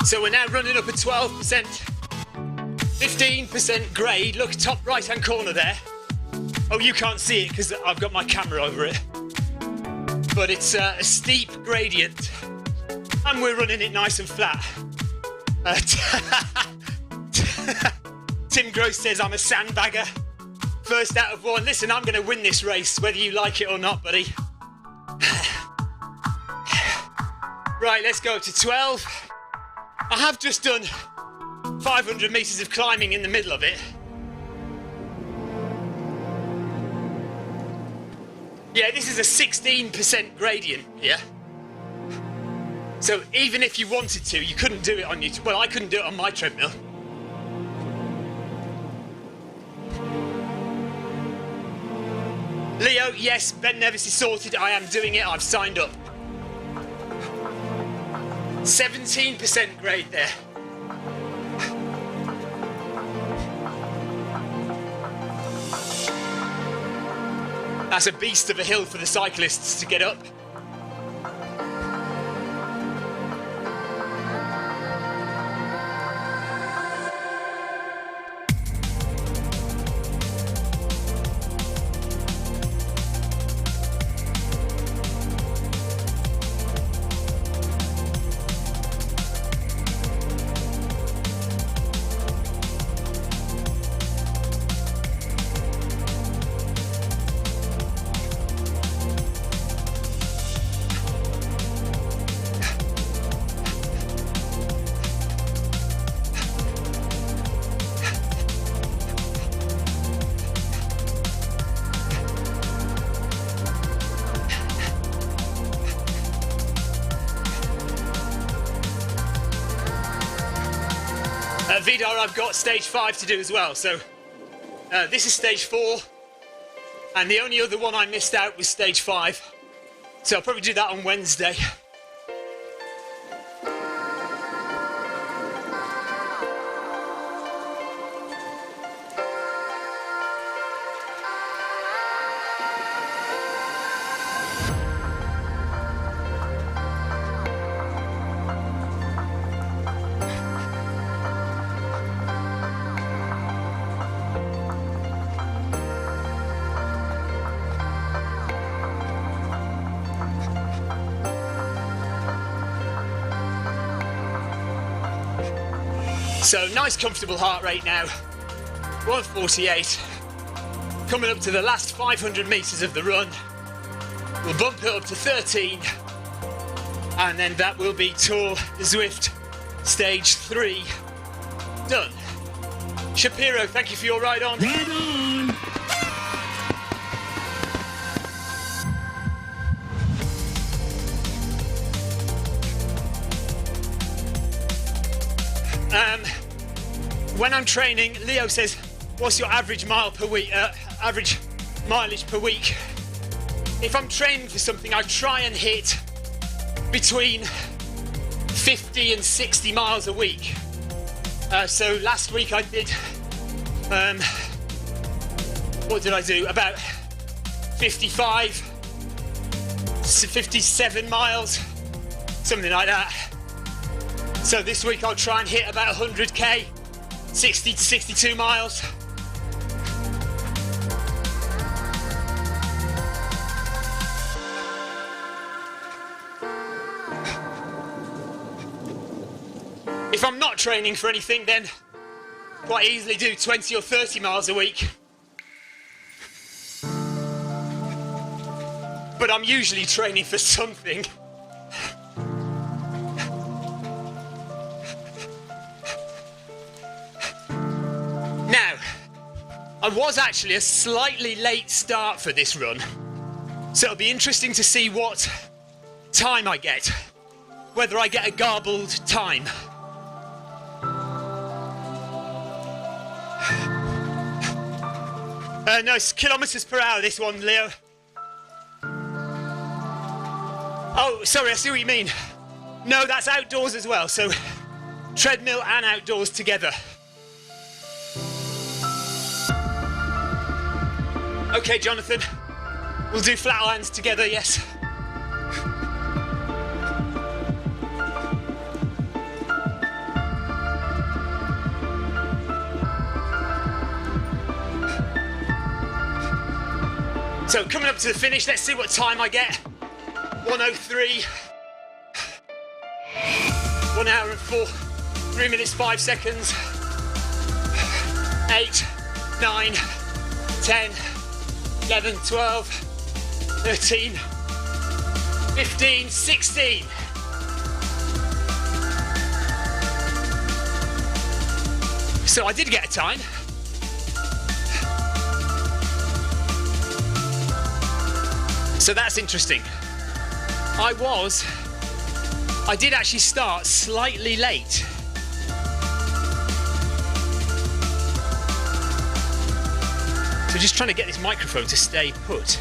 So we're now running up a 12%, 15% grade. Look, top right-hand corner there. Oh, you can't see it because I've got my camera over it. But it's a steep gradient, and we're running it nice and flat. Tim Gross says I'm a sandbagger. First out of one. Listen, I'm going to win this race, whether you like it or not, buddy. Right, let's go up to 12. I have just done 500 metres of climbing in the middle of it. Yeah, this is a 16% gradient, yeah? So even if you wanted to, you couldn't do it on YouTube. Well, I couldn't do it on my treadmill. Leo, yes, Ben Nevis is sorted. I am doing it. I've signed up. 17% grade there. That's a beast of a hill for the cyclists to get up. Vidar, I've got stage 5 to do as well. So this is stage 4, and the only other one I missed out was stage 5. So I'll probably do that on Wednesday. So nice comfortable heart rate now, 148. Coming up to the last 500 metres of the run. We'll bump it up to 13, and then that will be Tour de Zwift stage 3 done. Shapiro, thank you for your ride on. Right on. When I'm training, Leo says, what's your average mile per week, average mileage per week? If I'm training for something, I try and hit between 50 and 60 miles a week. So last week I did, what did I do? About 55, 57 miles, something like that. So this week I'll try and hit about 100k, 60 to 62 miles. If I'm not training for anything, then quite easily do 20 or 30 miles a week. But I'm usually training for something. Now, I was actually a slightly late start for this run, so it'll be interesting to see what time I get, whether I get a garbled time. No, it's kilometres per hour, this one, Leo. Oh, sorry, I see what you mean. No, that's outdoors as well, so treadmill and outdoors together. Okay, Jonathan, we'll do flat irons together, yes. So coming up to the finish, let's see what time I get. 1:03. 1 hour and 3 minutes 5 seconds. 8, 9, 10, 11, 12, 13, 15, 16. So I did get a time. So that's interesting. I did actually start slightly late. So just trying to get this microphone to stay put.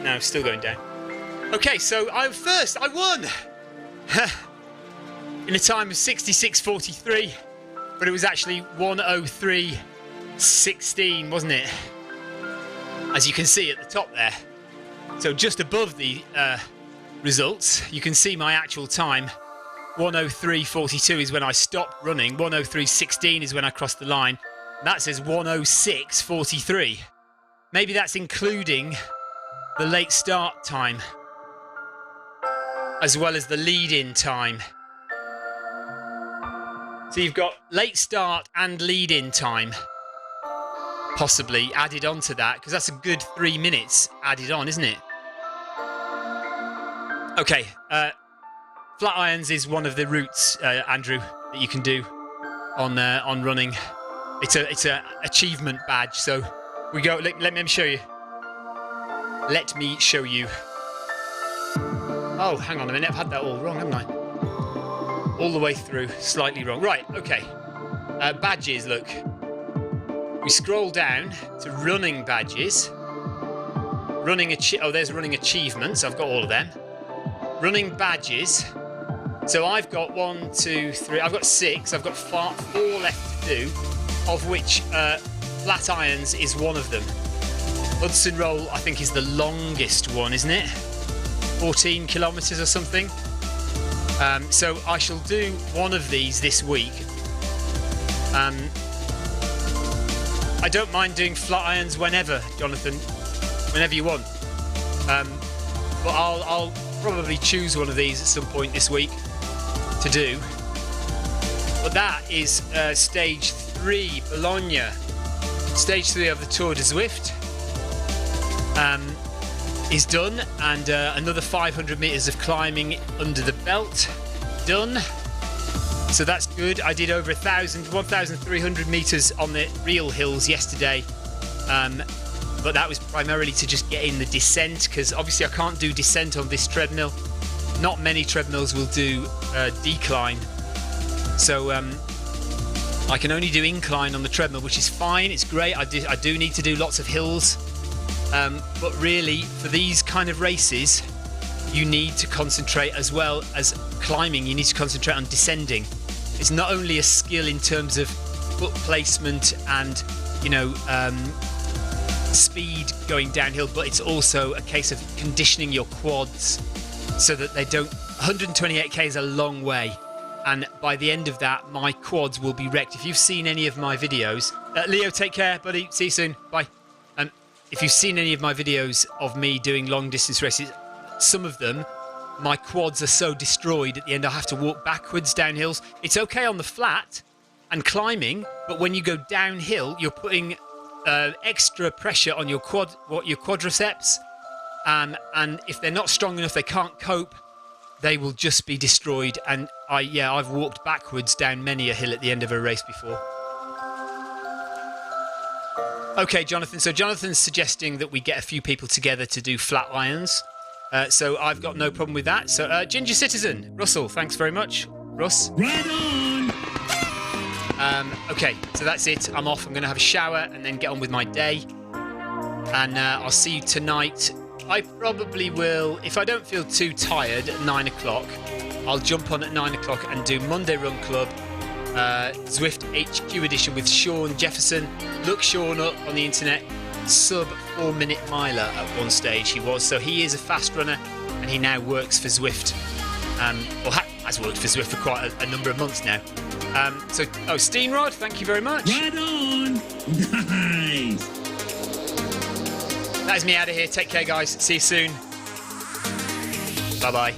No, still going down. Okay, so I won! In a time of 66:43, but it was actually 1:03:16, wasn't it? As you can see at the top there. So just above the results, you can see my actual time. 1:03:42 is when I stopped running. 1:03:16 is when I crossed the line. That says 1:06:43. Maybe that's including the late start time, as well as the lead-in time. So you've got late start and lead-in time possibly added onto that, because that's a good 3 minutes added on, isn't it? Okay, flat irons is one of the routes, Andrew, that you can do on running. It's a achievement badge. So we go. Let me show you. Let me show you. Oh, hang on a minute. I've had that all wrong, haven't I? All the way through, slightly wrong. Right, okay. Badges, look. We scroll down to running badges. There's running achievements. I've got all of them. Running badges. So I've got 1, 2, 3. I've got 6. I've got 4 left to do, of which flat irons is one of them. Hudson Roll, I think, is the longest one, isn't it? 14 kilometres or something. So I shall do one of these this week. I don't mind doing flat irons whenever, Jonathan, whenever you want. But I'll probably choose one of these at some point this week to do. But that is stage 3, Bologna. Stage 3 of the Tour de Zwift is done, and another 500 metres of climbing under the belt done. So that's good. I did over 1,300 metres on the real hills yesterday, but that was primarily to just get in the descent, because obviously I can't do descent on this treadmill. Not many treadmills will do decline, so I can only do incline on the treadmill, which is fine. It's great. I do need to do lots of hills, but really for these kind of races you need to concentrate, as well as climbing, you need to concentrate on descending. It's not only a skill in terms of foot placement and, you know, speed going downhill, but it's also a case of conditioning your quads so that they don't. 128k is a long way, and by the end of that my quads will be wrecked. If you've seen any of my videos, Leo, take care buddy, see you soon, bye. If you've seen any of my videos of me doing long distance races, some of them my quads are so destroyed at the end I have to walk backwards down hills. It's okay on the flat and climbing, but when you go downhill you're putting extra pressure on your quadriceps, and if they're not strong enough, they can't cope, they will just be destroyed. And I've walked backwards down many a hill at the end of a race before. Okay, Jonathan, so Jonathan's suggesting that we get a few people together to do flat irons, so I've got no problem with that. So Ginger Citizen Russell, thanks very much, Russ. Right on! Okay, so that's it. I'm off. I'm going to have a shower and then get on with my day. And I'll see you tonight. I probably will, if I don't feel too tired, at 9 o'clock. I'll jump on at 9 o'clock and do Monday Run Club, Zwift HQ edition with Sean Jefferson. Look Sean up on the internet. Sub 4-minute miler at one stage he was. So he is a fast runner and he now works for Zwift. Or has worked for Zwift for quite a number of months now. Steenrod, thank you very much. Right on! Nice! That is me out of here. Take care, guys. See you soon. Bye-bye.